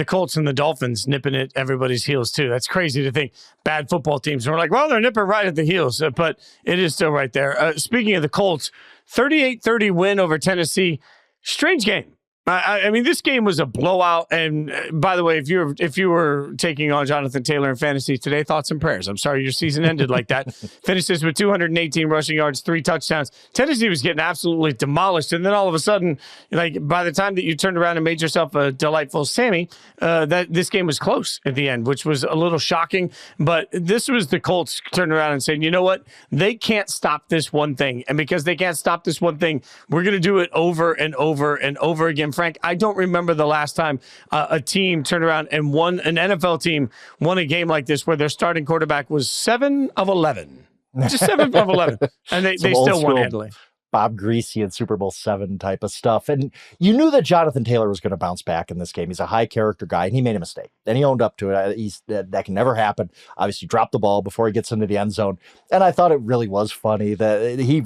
Colts and the Dolphins nipping at everybody's heels too. That's crazy to think. Bad football teams. And we're like, well, they're nipping right at the heels, but it is still right there. Speaking of the Colts, 38-30 win over Tennessee. Strange game. I mean, this game was a blowout. And by the way, if you were taking on Jonathan Taylor in fantasy today, thoughts and prayers. I'm sorry your season ended like that. Finishes with 218 rushing yards, 3 touchdowns. Tennessee was getting absolutely demolished. And then all of a sudden, like by the time that you turned around and made yourself a delightful Sammy, that this game was close at the end, which was a little shocking. But this was the Colts turning around and saying, you know what? They can't stop this one thing. And because they can't stop this one thing, we're going to do it over and over and over again. Frank, I don't remember the last time a team turned around and won, an NFL team won a game like this where their starting quarterback was 7 of 11. Just 7 of 11. And they still won handily. Bob Greasy and Super Bowl 7 type of stuff. And you knew that Jonathan Taylor was going to bounce back in this game. He's a high character guy, and he made a mistake. And he owned up to it. That can never happen. Obviously, dropped the ball before he gets into the end zone. And I thought it really was funny that he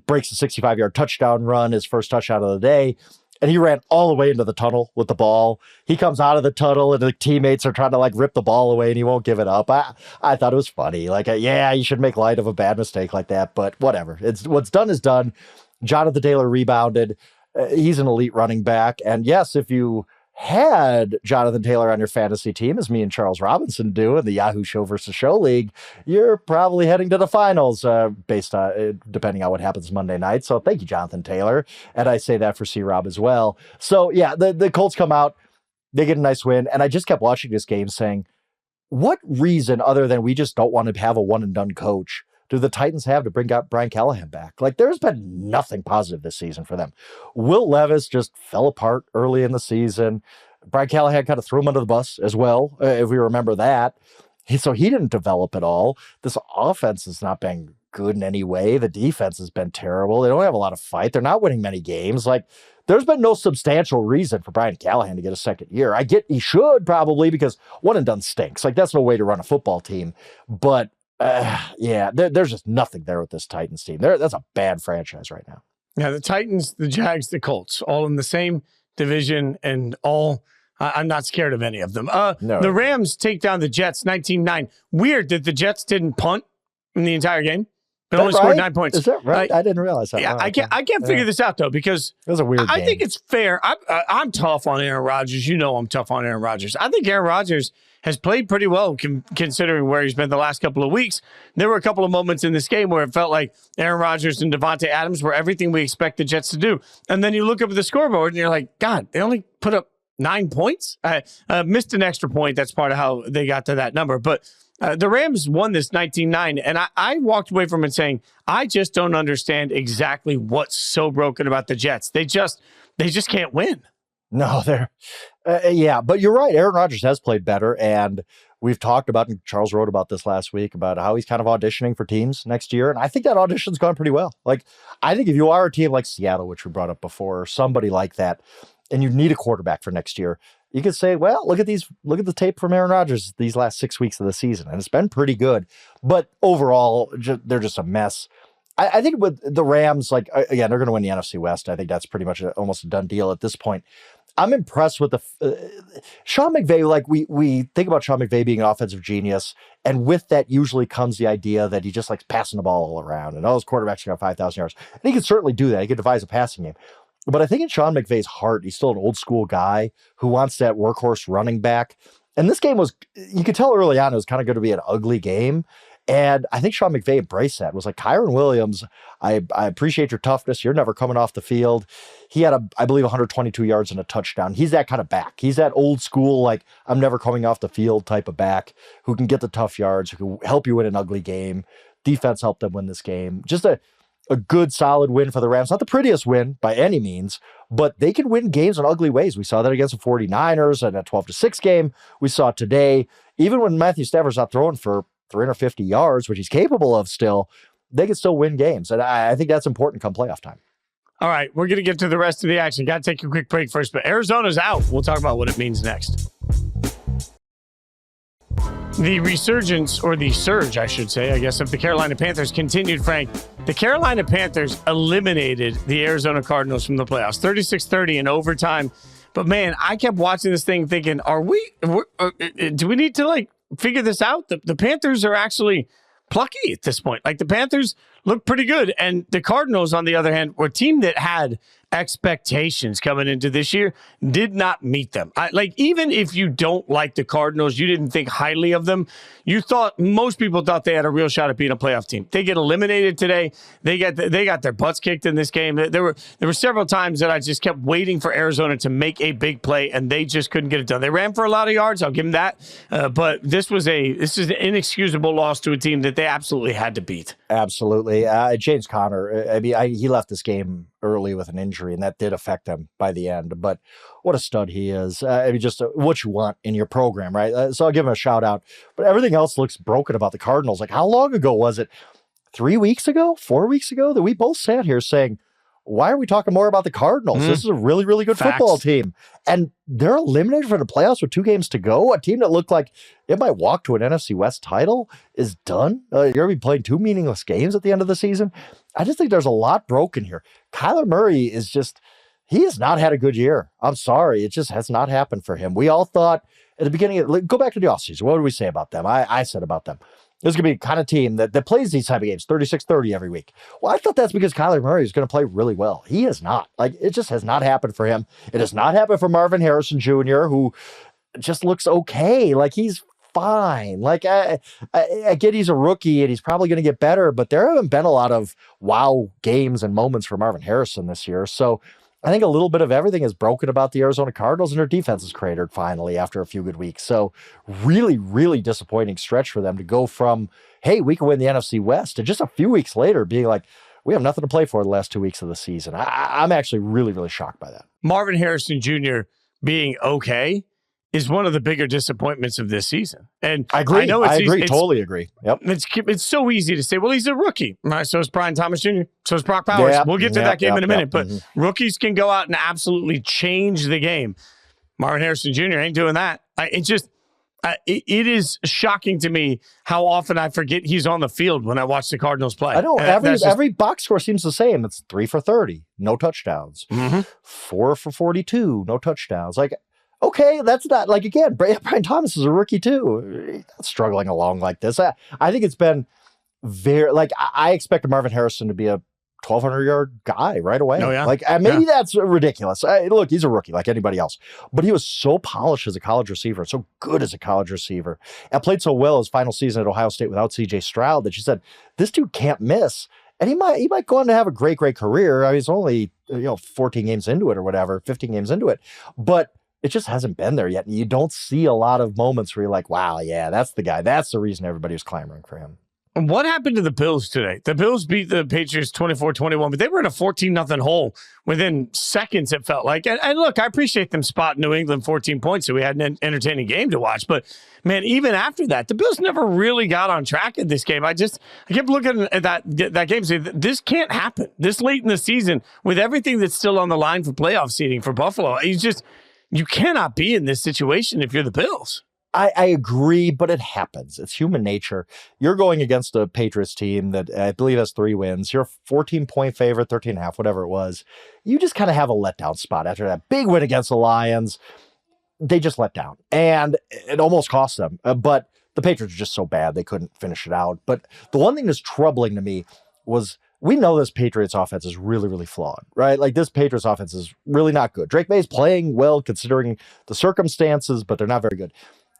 breaks a 65-yard touchdown run, his first touchdown of the day. And he ran all the way into the tunnel with the ball. He comes out of the tunnel, and the teammates are trying to like rip the ball away, and he won't give it up. I thought it was funny. Like, you should make light of a bad mistake like that, but whatever. It's what's done is done. Jonathan Taylor rebounded. He's an elite running back. And yes, if you had Jonathan Taylor on your fantasy team, as me and Charles Robinson do in the Yahoo Show versus Show League, you're probably heading to the finals based on depending on what happens Monday night. So thank you, Jonathan Taylor. And I say that for C-Rob as well. So yeah, the Colts come out, they get a nice win. And I just kept watching this game saying, what reason other than we just don't want to have a one and done coach do the Titans have to bring out Brian Callahan back? Like, there's been nothing positive this season for them. Will Levis just fell apart early in the season. Brian Callahan kind of threw him under the bus as well, if we remember that. So he didn't develop at all. This offense has not been good in any way. The defense has been terrible. They don't have a lot of fight. They're not winning many games. Like, there's been no substantial reason for Brian Callahan to get a second year. I get he should probably, because one and done stinks. Like, that's no way to run a football team. But there's just nothing there with this Titans team. That's a bad franchise right now. Yeah, the Titans, the Jags, the Colts, all in the same division, and all I'm not scared of any of them. No. The Rams take down the Jets 19-9. Weird that the Jets didn't punt in the entire game. They only scored 9 points. Is that right? I didn't realize that. Yeah, I can't figure this out though, because it was a weird game. I think it's fair. I'm tough on Aaron Rodgers. You know I'm tough on Aaron Rodgers. I think Aaron Rodgers has played pretty well considering where he's been the last couple of weeks. There were a couple of moments in this game where it felt like Aaron Rodgers and Devontae Adams were everything we expect the Jets to do. And then you look up at the scoreboard and you're like, God, they only put up 9 points? Missed an extra point. That's part of how they got to that number. But the Rams won this 19-9, and I walked away from it saying, I just don't understand exactly what's so broken about the Jets. They just can't win. No, they're but you're right. Aaron Rodgers has played better, and we've talked about, and Charles wrote about this last week, about how he's kind of auditioning for teams next year, and I think that audition's gone pretty well. Like, I think if you are a team like Seattle, which we brought up before, or somebody like that, and you need a quarterback for next year, you could say, well, look at the tape from Aaron Rodgers these last 6 weeks of the season, and it's been pretty good. But overall, they're just a mess. I think with the Rams, like, again, they're going to win the NFC West. I think that's pretty much almost a done deal at this point. I'm impressed with Sean McVay. Like, we think about Sean McVay being an offensive genius, and with that usually comes the idea that he just likes passing the ball all around, and all his quarterbacks got 5,000 yards. And he can certainly do that. He can devise a passing game. But I think in Sean McVay's heart, he's still an old school guy who wants that workhorse running back. And this game was, you could tell early on, it was kind of going to be an ugly game. And I think Sean McVay embraced that. It was like, Kyron Williams, I appreciate your toughness. You're never coming off the field. He had, I believe, 122 yards and a touchdown. He's that kind of back. He's that old school, like, I'm never coming off the field type of back who can get the tough yards, who can help you win an ugly game. Defense helped them win this game. Just a good, solid win for the Rams. Not the prettiest win by any means, but they can win games in ugly ways. We saw that against the 49ers in a 12-6 game. We saw it today. Even when Matthew Stafford's not throwing for 350 yards, which he's capable of still, they can still win games. And I think that's important come playoff time. All right, we're going to get to the rest of the action. Got to take a quick break first, but Arizona's out. We'll talk about what it means next. The resurgence, or the surge, I should say, I guess, of the Carolina Panthers continued, Frank. The Carolina Panthers eliminated the Arizona Cardinals from the playoffs, 36-30 in overtime. But, man, I kept watching this thing thinking, do we need to, like, figure this out? The Panthers are actually plucky at this point. Like, the Panthers look pretty good. And the Cardinals, on the other hand, were a team that had expectations coming into this year, did not meet them. Even if you don't like the Cardinals, you didn't think highly of them. Most people thought they had a real shot at being a playoff team. They get eliminated today. They got their butts kicked in this game. There were several times that I just kept waiting for Arizona to make a big play, and they just couldn't get it done. They ran for a lot of yards. I'll give them that. But this is an inexcusable loss to a team that they absolutely had to beat. Absolutely. James Conner, he left this game early with an injury, and that did affect him by the end. But what a stud he is. Just what you want in your program, right? So I'll give him a shout out. But everything else looks broken about the Cardinals. Like, how long ago was it? 3 weeks ago? 4 weeks ago? That we both sat here saying, why are we talking more about the Cardinals? This is a really, really good football team. And they're eliminated from the playoffs with 2 games to go. A team that looked like it might walk to an NFC West title is done. You're going to be playing 2 meaningless games at the end of the season. I just think there's a lot broken here. Kyler Murray he has not had a good year. I'm sorry. It just has not happened for him. We all thought at the beginning, go back to the offseason. What did we say about them? I said about them, this is going to be the kind of team that plays these type of games, 36-30 every week. Well, I thought that's because Kyler Murray is going to play really well. He is not. It just has not happened for him. It has not happened for Marvin Harrison Jr., who just looks okay. He's fine. I get he's a rookie and he's probably going to get better, but there haven't been a lot of wow games and moments for Marvin Harrison this year. So I think a little bit of everything is broken about the Arizona Cardinals, and their defense is cratered finally after a few good weeks. So really, really disappointing stretch for them to go from, hey, we can win the NFC West, to just a few weeks later being like, we have nothing to play for the last 2 weeks of the season. I'm actually really, really shocked by that. Marvin Harrison Jr. being okay is one of the bigger disappointments of this season. And I agree. Totally agree. Yep. It's so easy to say, well, he's a rookie. Right? So is Brian Thomas Jr. So is Brock Powers. We'll get to that game in a minute. But rookies can go out and absolutely change the game. Marvin Harrison Jr. ain't doing that. It is shocking to me how often I forget he's on the field when I watch the Cardinals play. I know. Every box score seems the same. It's 3 for 30, no touchdowns. 4 for 42, no touchdowns. Okay, that's not, again, Brian Thomas is a rookie too. He's not struggling along like this. I think it's been very, I expected Marvin Harrison to be a 1,200-yard guy right away. Oh, yeah. Maybe that's ridiculous. Look, he's a rookie like anybody else. But he was so polished as a college receiver, so good as a college receiver, and played so well his final season at Ohio State without C.J. Stroud that she said, this dude can't miss. And he might go on to have a great, great career. He's only 14 games into it or whatever, 15 games into it. But it just hasn't been there yet. And you don't see a lot of moments where you're like, wow, yeah, that's the guy. That's the reason everybody was clamoring for him. What happened to the Bills today? The Bills beat the Patriots 24-21, but they were in a 14-0 hole within seconds, it felt like. And look, I appreciate them spotting New England 14 points, so we had an entertaining game to watch. But, man, even after that, the Bills never really got on track in this game. I kept looking at that game and saying, this can't happen. This late in the season, with everything that's still on the line for playoff seeding for Buffalo, you cannot be in this situation if you're the Bills. I agree, but it happens. It's human nature. You're going against a Patriots team that I believe has 3 wins. You're a 14-point favorite, 13.5, whatever it was. You just kind of have a letdown spot after that big win against the Lions. They just let down, and it almost cost them. But the Patriots are just so bad they couldn't finish it out. But the one thing that's troubling to me was, we know this Patriots offense is really, really flawed, right? This Patriots offense is really not good. Drake May's playing well considering the circumstances, but they're not very good.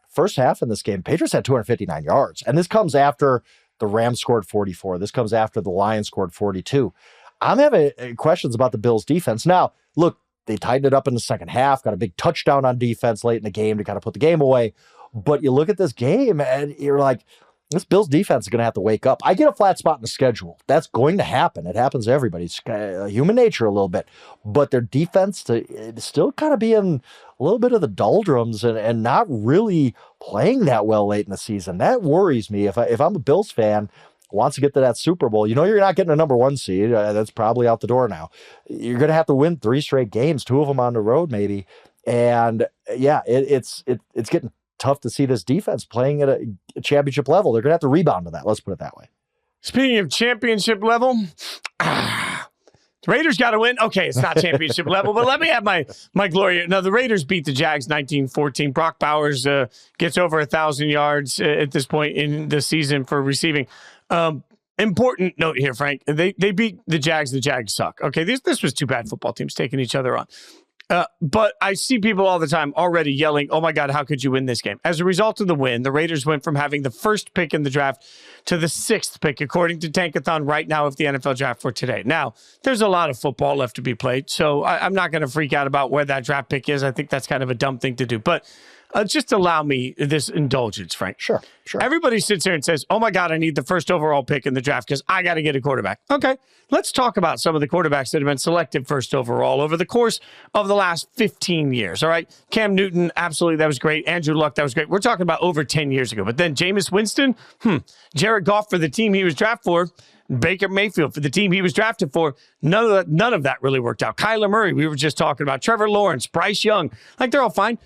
First half in this game, Patriots had 259 yards. And this comes after The Rams scored 44. This comes after the Lions scored 42. I'm having questions about the Bills defense. Now, look, they tightened it up in the second half, got a big touchdown on defense late in the game to kind of put the game away. But you look at this game and you're like, this Bills defense is going to have to wake up. I get a flat spot in the schedule. That's going to happen. It happens to everybody. It's human nature a little bit. But their defense still kind of being a little bit of the doldrums and not really playing that well late in the season. That worries me. If I'm a Bills fan, wants to get to that Super Bowl, you're not getting a number 1 seed. That's probably out the door now. You're going to have to win 3 straight games, 2 of them on the road maybe. And yeah, it's getting tough to see this defense playing at a championship level. They're going to have to rebound to that. Let's put it that way. Speaking of championship level, the Raiders got to win. Okay, it's not championship level, but let me have my glory. Now, the Raiders beat the Jags 19-14. Brock Bowers gets over 1,000 yards at this point in the season for receiving. Important note here, Frank. They beat the Jags. The Jags suck. Okay, this was 2 bad football teams taking each other on. But I see people all the time already yelling, oh my God, how could you win this game? As a result of the win, the Raiders went from having the 1st pick in the draft to the 6th pick, according to Tankathon right now of the NFL draft for today. Now, there's a lot of football left to be played, so I'm not going to freak out about where that draft pick is. I think that's kind of a dumb thing to do. But just allow me this indulgence, Frank. Sure. Everybody sits here and says, oh my God, I need the 1st overall pick in the draft because I got to get a quarterback. Okay, let's talk about some of the quarterbacks that have been selected 1st overall over the course of the last 15 years, all right? Cam Newton, absolutely, that was great. Andrew Luck, that was great. We're talking about over 10 years ago. But then Jameis Winston, Jared Goff for the team he was drafted for, Baker Mayfield for the team he was drafted for. None of that really worked out. Kyler Murray, we were just talking about. Trevor Lawrence, Bryce Young, like they're all fine.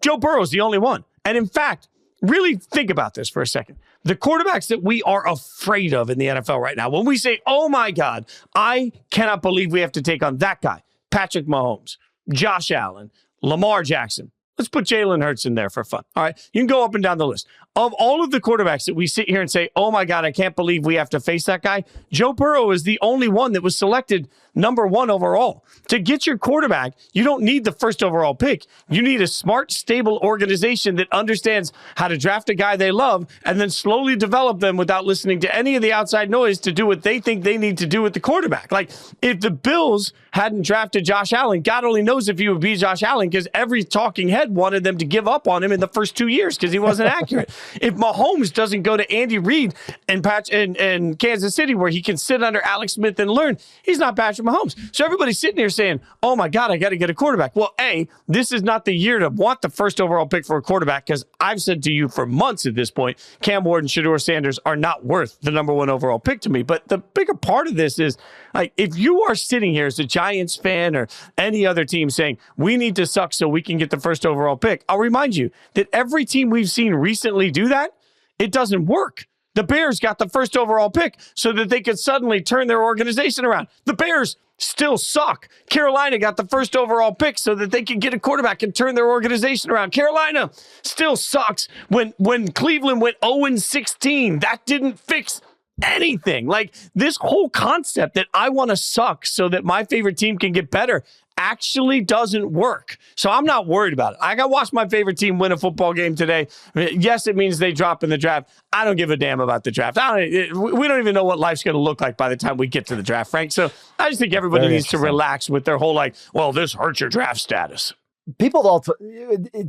Joe Burrow's the only one. And in fact, really think about this for a second. The quarterbacks that we are afraid of in the NFL right now, when we say, oh my God, I cannot believe we have to take on that guy, Patrick Mahomes, Josh Allen, Lamar Jackson. Let's put Jalen Hurts in there for fun. All right. You can go up and down the list. Of all of the quarterbacks that we sit here and say, oh my God, I can't believe we have to face that guy, Joe Burrow is the only one that was selected number 1 overall. To get your quarterback, you don't need the 1st overall pick. You need a smart, stable organization that understands how to draft a guy they love and then slowly develop them without listening to any of the outside noise to do what they think they need to do with the quarterback. Like, if the Bills hadn't drafted Josh Allen, God only knows if he would be Josh Allen, because every talking head wanted them to give up on him in the first 2 years because he wasn't accurate. If Mahomes doesn't go to Andy Reid and Kansas City, where he can sit under Alex Smith and learn, he's not Patrick Mahomes. So everybody's sitting here saying, oh my God, I got to get a quarterback. Well, this is not the year to want the 1st overall pick for a quarterback, because I've said to you for months at this point, Cam Ward and Shedeur Sanders are not worth the number 1 overall pick to me. But the bigger part of this is, like, if you are sitting here as a Giants fan or any other team saying, we need to suck so we can get the 1st overall pick, I'll remind you that every team we've seen recently do that, it doesn't work. The Bears got the 1st overall pick so that they could suddenly turn their organization around. The Bears still suck. Carolina got the 1st overall pick so that they could get a quarterback and turn their organization around. Carolina still sucks. When Cleveland went 0-16, that didn't fix anything. Like, this whole concept that I want to suck so that my favorite team can get better actually doesn't work. So I'm not worried about it. I got to watch my favorite team win a football game today. Yes, it means they drop in the draft. I don't give a damn about the draft. We don't even know what life's going to look like by the time we get to the draft, Frank. So I just think everybody needs to relax with their whole, like, well, this hurts your draft status. People all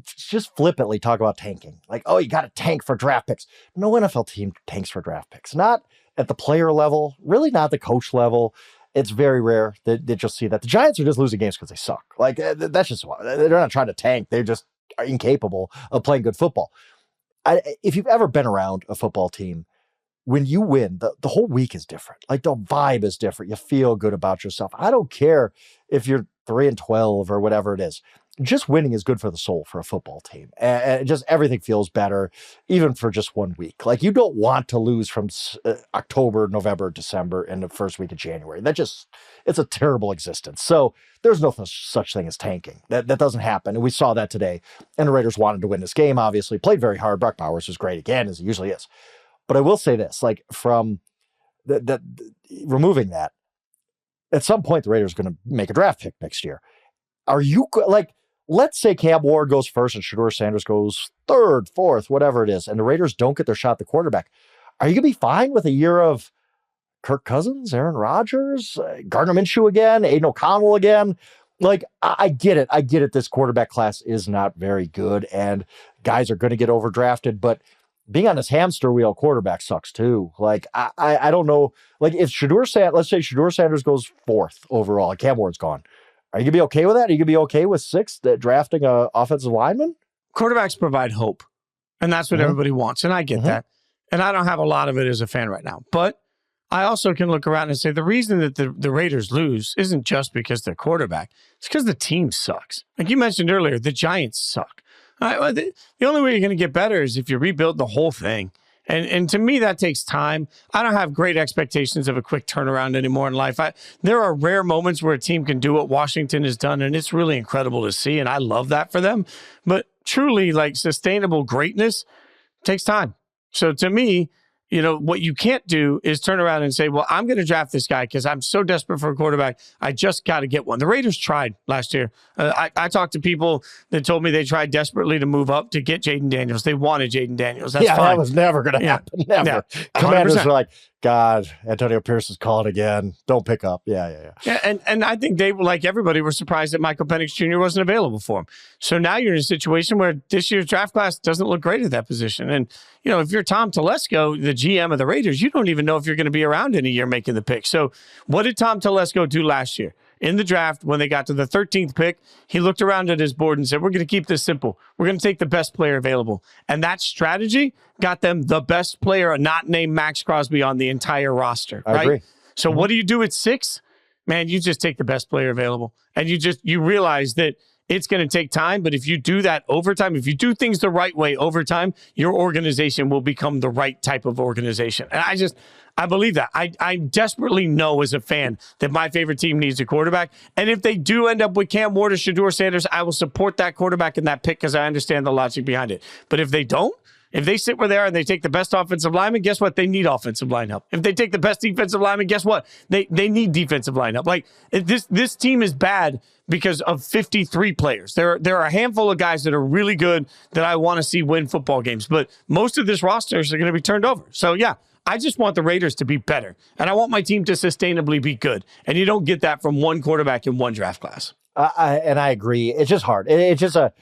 just flippantly talk about tanking. Like, oh, you got to tank for draft picks. No NFL team tanks for draft picks. Not at the player level, really not the coach level. It's very rare that you'll see that. The Giants are just losing games because they suck. Like, that's just why. They're not trying to tank. They just are incapable of playing good football. If you've ever been around a football team, when you win, the whole week is different. Like, the vibe is different. You feel good about yourself. I don't care if you're 3-12 or whatever it is. Just winning is good for the soul for a football team. And just everything feels better, even for just 1 week. Like, you don't want to lose from October, November, December, and the first week of January. It's a terrible existence. So there's no such thing as tanking. That doesn't happen. And we saw that today. And the Raiders wanted to win this game, obviously. Played very hard. Brock Bowers was great again, as he usually is. But I will say this, like, from removing that, at some point the Raiders are going to make a draft pick next year. Are you, like, let's say Cam Ward goes first and Shedeur Sanders goes 3rd, 4th, whatever it is, and the Raiders don't get their shot at the quarterback. are you going to be fine with a year of Kirk Cousins, Aaron Rodgers, Gardner Minshew again, Aiden O'Connell again? Like, I get it. I get it. This quarterback class is not very good, and guys are going to get overdrafted, but being on this hamster wheel quarterback sucks too. Like, I don't know. Like, if let's say Shedeur Sanders goes 4th overall and Cam Ward's gone, are you going to be okay with that? Are you going to be okay with 6th drafting a offensive lineman? Quarterbacks provide hope, and that's what everybody wants, and I get that. And I don't have a lot of it as a fan right now, but I also can look around and say the reason that the Raiders lose isn't just because their quarterback. It's because the team sucks. Like you mentioned earlier, the Giants suck. The only way you're going to get better is if you rebuild the whole thing. And to me, that takes time. I don't have great expectations of a quick turnaround anymore in life. There are rare moments where a team can do what Washington has done, and it's really incredible to see, and I love that for them. But truly, like, sustainable greatness takes time. So to me, you know, what you can't do is turn around and say, well, I'm going to draft this guy because I'm so desperate for a quarterback. I just got to get one. The Raiders tried last year. I talked to people that told me they tried desperately to move up to get Jayden Daniels. They wanted Jayden Daniels. That's fine. That was never going to happen. Never. Yeah, Commanders were like, God, Antonio Pierce is calling again. Don't pick up. Yeah. And I think they, like everybody, were surprised that Michael Penix Jr. wasn't available for him. So now you're in a situation where this year's draft class doesn't look great at that position. And, you know, if you're Tom Telesco, the GM of the Raiders, you don't even know if you're going to be around in a year making the pick. So what did Tom Telesco do last year? In the draft, when they got to the 13th pick, he looked around at his board and said, we're going to keep this simple. We're going to take the best player available. And that strategy got them the best player, not named Max Crosby, on the entire roster. I agree. So what do you do at 6? Man, you just take the best player available. And you realize that it's going to take time, but if you do that over time, if you do things the right way over time, your organization will become the right type of organization. And I believe that. I desperately know as a fan that my favorite team needs a quarterback. And if they do end up with Cam Ward or Shedeur Sanders, I will support that quarterback in that pick because I understand the logic behind it. But if they don't, if they sit where they are and they take the best offensive lineman, guess what? They need offensive line help. If they take the best defensive lineman, guess what? They need defensive line help. Like, this team is bad because of 53 players. There are a handful of guys that are really good that I want to see win football games, but most of this rosters are going to be turned over. So yeah, I just want the Raiders to be better, and I want my team to sustainably be good. And you don't get that from one quarterback in one draft class. I agree. It's just hard. It's just a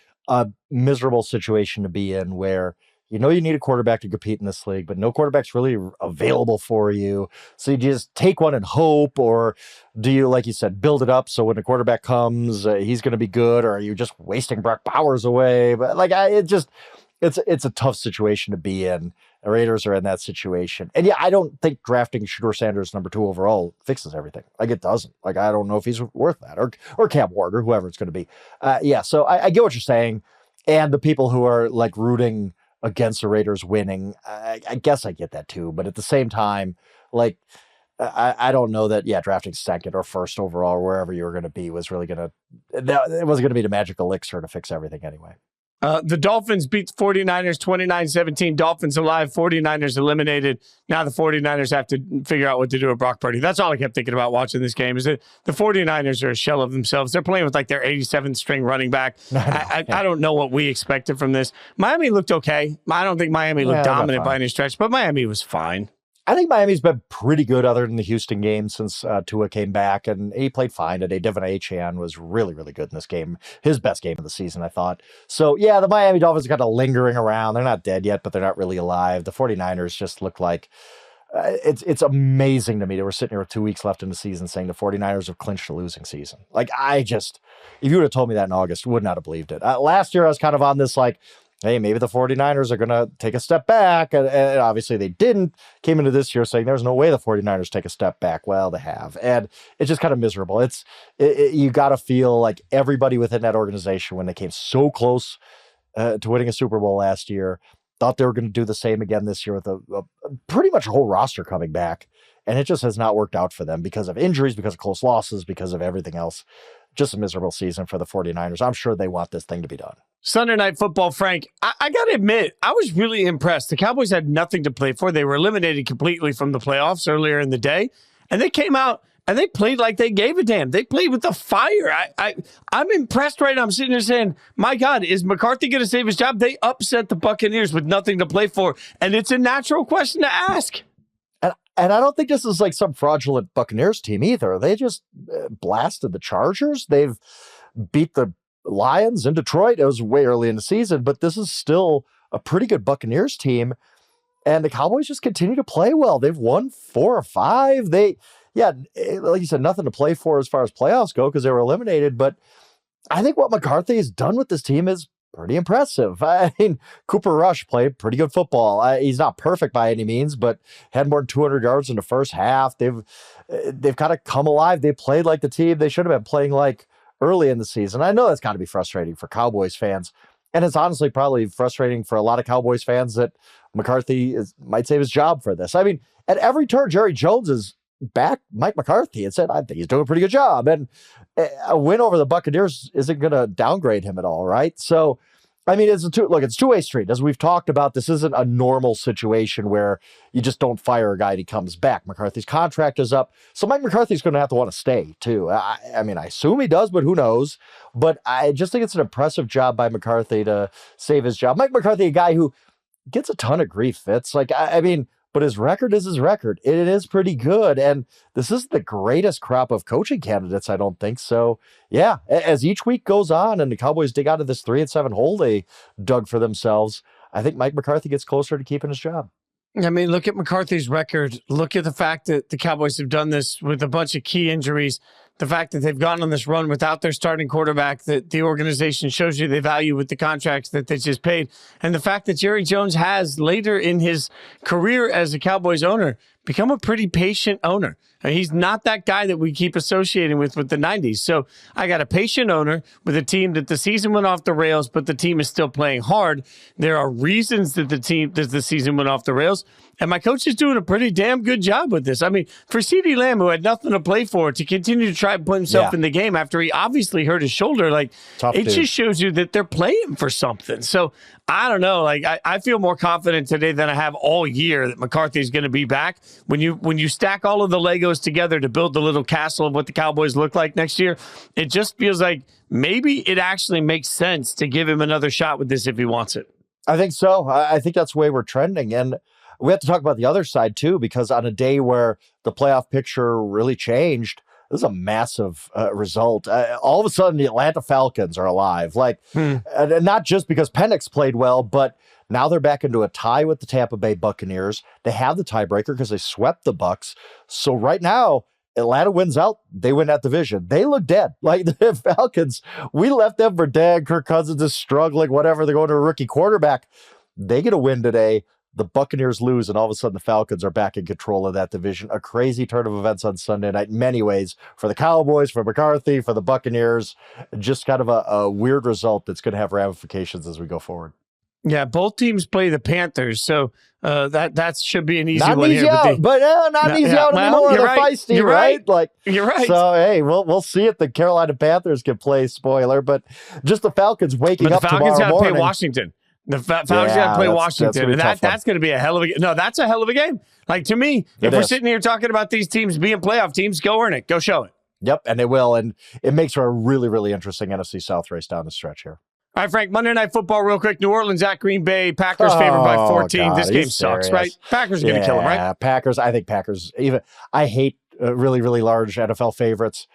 miserable situation to be in where you know you need a quarterback to compete in this league, but no quarterback's really available for you. So you just take one and hope, or do you, like you said, build it up so when the quarterback comes, he's going to be good, or are you just wasting Brock Bowers away? But like, it's a tough situation to be in. The Raiders are in that situation. And yeah, I don't think drafting Shedeur Sanders number 2 overall fixes everything. Like, it doesn't. Like, I don't know if he's worth that, or Cam Ward, or whoever it's going to be. So I get what you're saying. And the people who are like rooting against the Raiders winning, I guess I get that too. But at the same time, like, I don't know that, drafting 2nd or 1st overall, or wherever you were going to be, was really going to, it wasn't going to be the magic elixir to fix everything anyway. The Dolphins beat the 49ers 29-17. Dolphins alive, 49ers eliminated. Now the 49ers have to figure out what to do with Brock Purdy. That's all I kept thinking about watching this game, is that the 49ers are a shell of themselves. They're playing with like their 87th string running back. I don't know what we expected from this. Miami looked okay. I don't think Miami looked dominant by any stretch, but Miami was fine. I think Miami's been pretty good other than the Houston game since Tua came back, and he played fine today. Devin Achane was really, really good in this game. His best game of the season, I thought. So, yeah, the Miami Dolphins are kind of lingering around. They're not dead yet, but they're not really alive. The 49ers just look like it's amazing to me that we're sitting here with 2 weeks left in the season saying the 49ers have clinched a losing season. Like, if you would have told me that in August, would not have believed it. Last year, I was kind of on this like, hey, maybe the 49ers are going to take a step back. And obviously they didn't. Came into this year saying there's no way the 49ers take a step back. Well, they have. And it's just kind of miserable. You got to feel like everybody within that organization, when they came so close to winning a Super Bowl last year, thought they were going to do the same again this year with a pretty much a whole roster coming back. And it just has not worked out for them because of injuries, because of close losses, because of everything else. Just a miserable season for the 49ers. I'm sure they want this thing to be done. Sunday Night Football, Frank, I got to admit, I was really impressed. The Cowboys had nothing to play for. They were eliminated completely from the playoffs earlier in the day, and they came out and they played like they gave a damn. They played with the fire. I'm impressed right now. I'm sitting there saying, my God, is McCarthy going to save his job? They upset the Buccaneers with nothing to play for, and it's a natural question to ask. And I don't think this is like some fraudulent Buccaneers team either. They just blasted the Chargers. They've beat the Lions in Detroit. It was way early in the season, but this is still a pretty good Buccaneers team. And the Cowboys just continue to play well. They've won 4 or 5. Like you said, nothing to play for as far as playoffs go because they were eliminated. But I think what McCarthy has done with this team is pretty impressive. I mean, Cooper Rush played pretty good football. He's not perfect by any means, but had more than 200 yards in the first half. They've kind of come alive. They played like the team they should have been playing like early in the season. I know that's got to be frustrating for Cowboys fans. And it's honestly probably frustrating for a lot of Cowboys fans that McCarthy might save his job for this. I mean, at every turn, Jerry Jones is back Mike McCarthy and said, I think he's doing a pretty good job. And a win over the Buccaneers isn't going to downgrade him at all, right? So, I mean, it's a two-way street. As we've talked about, this isn't a normal situation where you just don't fire a guy and he comes back. McCarthy's contract is up. So Mike McCarthy's going to have to want to stay, too. I mean, I assume he does, but who knows? But I just think it's an impressive job by McCarthy to save his job. Mike McCarthy, a guy who gets a ton of grief, Fitz. Like, I mean, but his record is his record. It is pretty good. And this is the greatest crop of coaching candidates, I don't think. So, yeah, as each week goes on and the Cowboys dig out of this 3-7 hole they dug for themselves, I think Mike McCarthy gets closer to keeping his job. I mean, look at McCarthy's record. Look at the fact that the Cowboys have done this with a bunch of key injuries. The fact that they've gone on this run without their starting quarterback, that the organization shows you they value with the contracts that they just paid. And the fact that Jerry Jones has later in his career as a Cowboys owner become a pretty patient owner. I mean, he's not that guy that we keep associating with the 90s. So I got a patient owner with a team that the season went off the rails, but the team is still playing hard. There are reasons that the season went off the rails. And my coach is doing a pretty damn good job with this. I mean, for CeeDee Lamb, who had nothing to play for, to continue to try and put himself in the game after he obviously hurt his shoulder, like, just shows you that they're playing for something. So I don't know. Like, I feel more confident today than I have all year that McCarthy is going to be back. When you stack all of the Legos together to build the little castle of what the Cowboys look like next year, it just feels like maybe it actually makes sense to give him another shot with this if he wants it. I think so. I think that's the way we're trending. And we have to talk about the other side, too, because on a day where the playoff picture really changed, this is a massive result. All of a sudden, the Atlanta Falcons are alive. Like, not just because Penix played well, but now they're back into a tie with the Tampa Bay Buccaneers. They have the tiebreaker because they swept the Bucs. So right now, Atlanta wins out. They win that division. They look dead. Like the Falcons, we left them for dead. Kirk Cousins is struggling, whatever. They're going to a rookie quarterback. They get a win today. The Buccaneers lose, and all of a sudden the Falcons are back in control of that division. A crazy turn of events on Sunday night in many ways for the Cowboys, for McCarthy, for the Buccaneers. Just kind of a weird result that's going to have ramifications as we go forward. Yeah, both teams play the Panthers, so that should be an easy not one easy here. Out, but not easy out anymore. They're feisty, you're right? Like, you're right. So, hey, we'll see if the Carolina Panthers can play, spoiler, but just the Falcons waking up tomorrow morning. The Falcons got to play Washington. The Falcons got to play Washington. That's going to be a hell of a game. No, that's a hell of a game. Like, to me, if we're sitting here talking about these teams being playoff teams, go earn it. Go show it. Yep, and they will. And it makes for a really, really interesting NFC South race down the stretch here. All right, Frank, Monday Night Football real quick. New Orleans at Green Bay. Packers favored by 14. God, this game sucks, right? Packers are going to kill them, right? Yeah, Packers. I think Packers. I hate really, really large NFL favorites.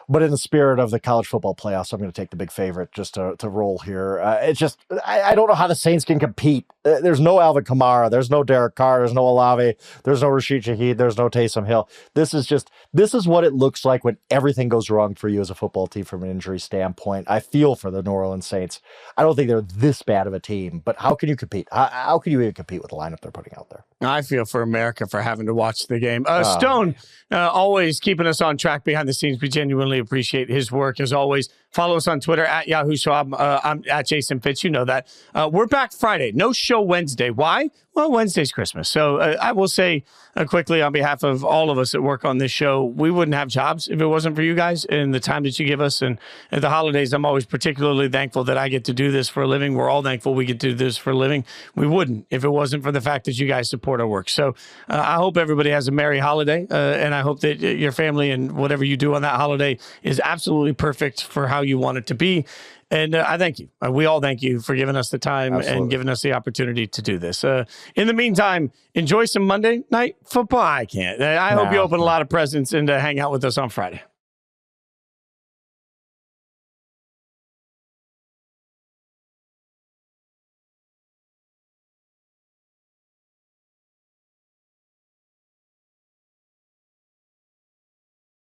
But in the spirit of the college football playoffs, I'm going to take the big favorite just to roll here. It's just, I don't know how the Saints can compete. There's no Alvin Kamara. There's no Derek Carr. There's no Olave. There's no Rashid Shaheed. There's no Taysom Hill. This is what it looks like when everything goes wrong for you as a football team from an injury standpoint. I feel for the New Orleans Saints. I don't think they're this bad of a team, but how can you compete? How can you even compete with the lineup they're putting out there? I feel for America for having to watch the game. Stone, always keeping us on track behind the scenes. We genuinely appreciate his work as always. Follow us on Twitter at Yahoo Schwab. I'm at Jason Fitz. You know that. We're back Friday. No show Wednesday. Why? Well, Wednesday's Christmas. So I will say quickly on behalf of all of us that work on this show, we wouldn't have jobs if it wasn't for you guys and the time that you give us. And at the holidays, I'm always particularly thankful that I get to do this for a living. We're all thankful we get to do this for a living. We wouldn't if it wasn't for the fact that you guys support our work. So I hope everybody has a merry holiday. And I hope that your family and whatever you do on that holiday is absolutely perfect for how you want it to be. And I thank you. We all thank you for giving us the time and giving us the opportunity to do this. In the meantime, enjoy some Monday night football. I can't. I hope you open a lot of presents and hang out with us on Friday.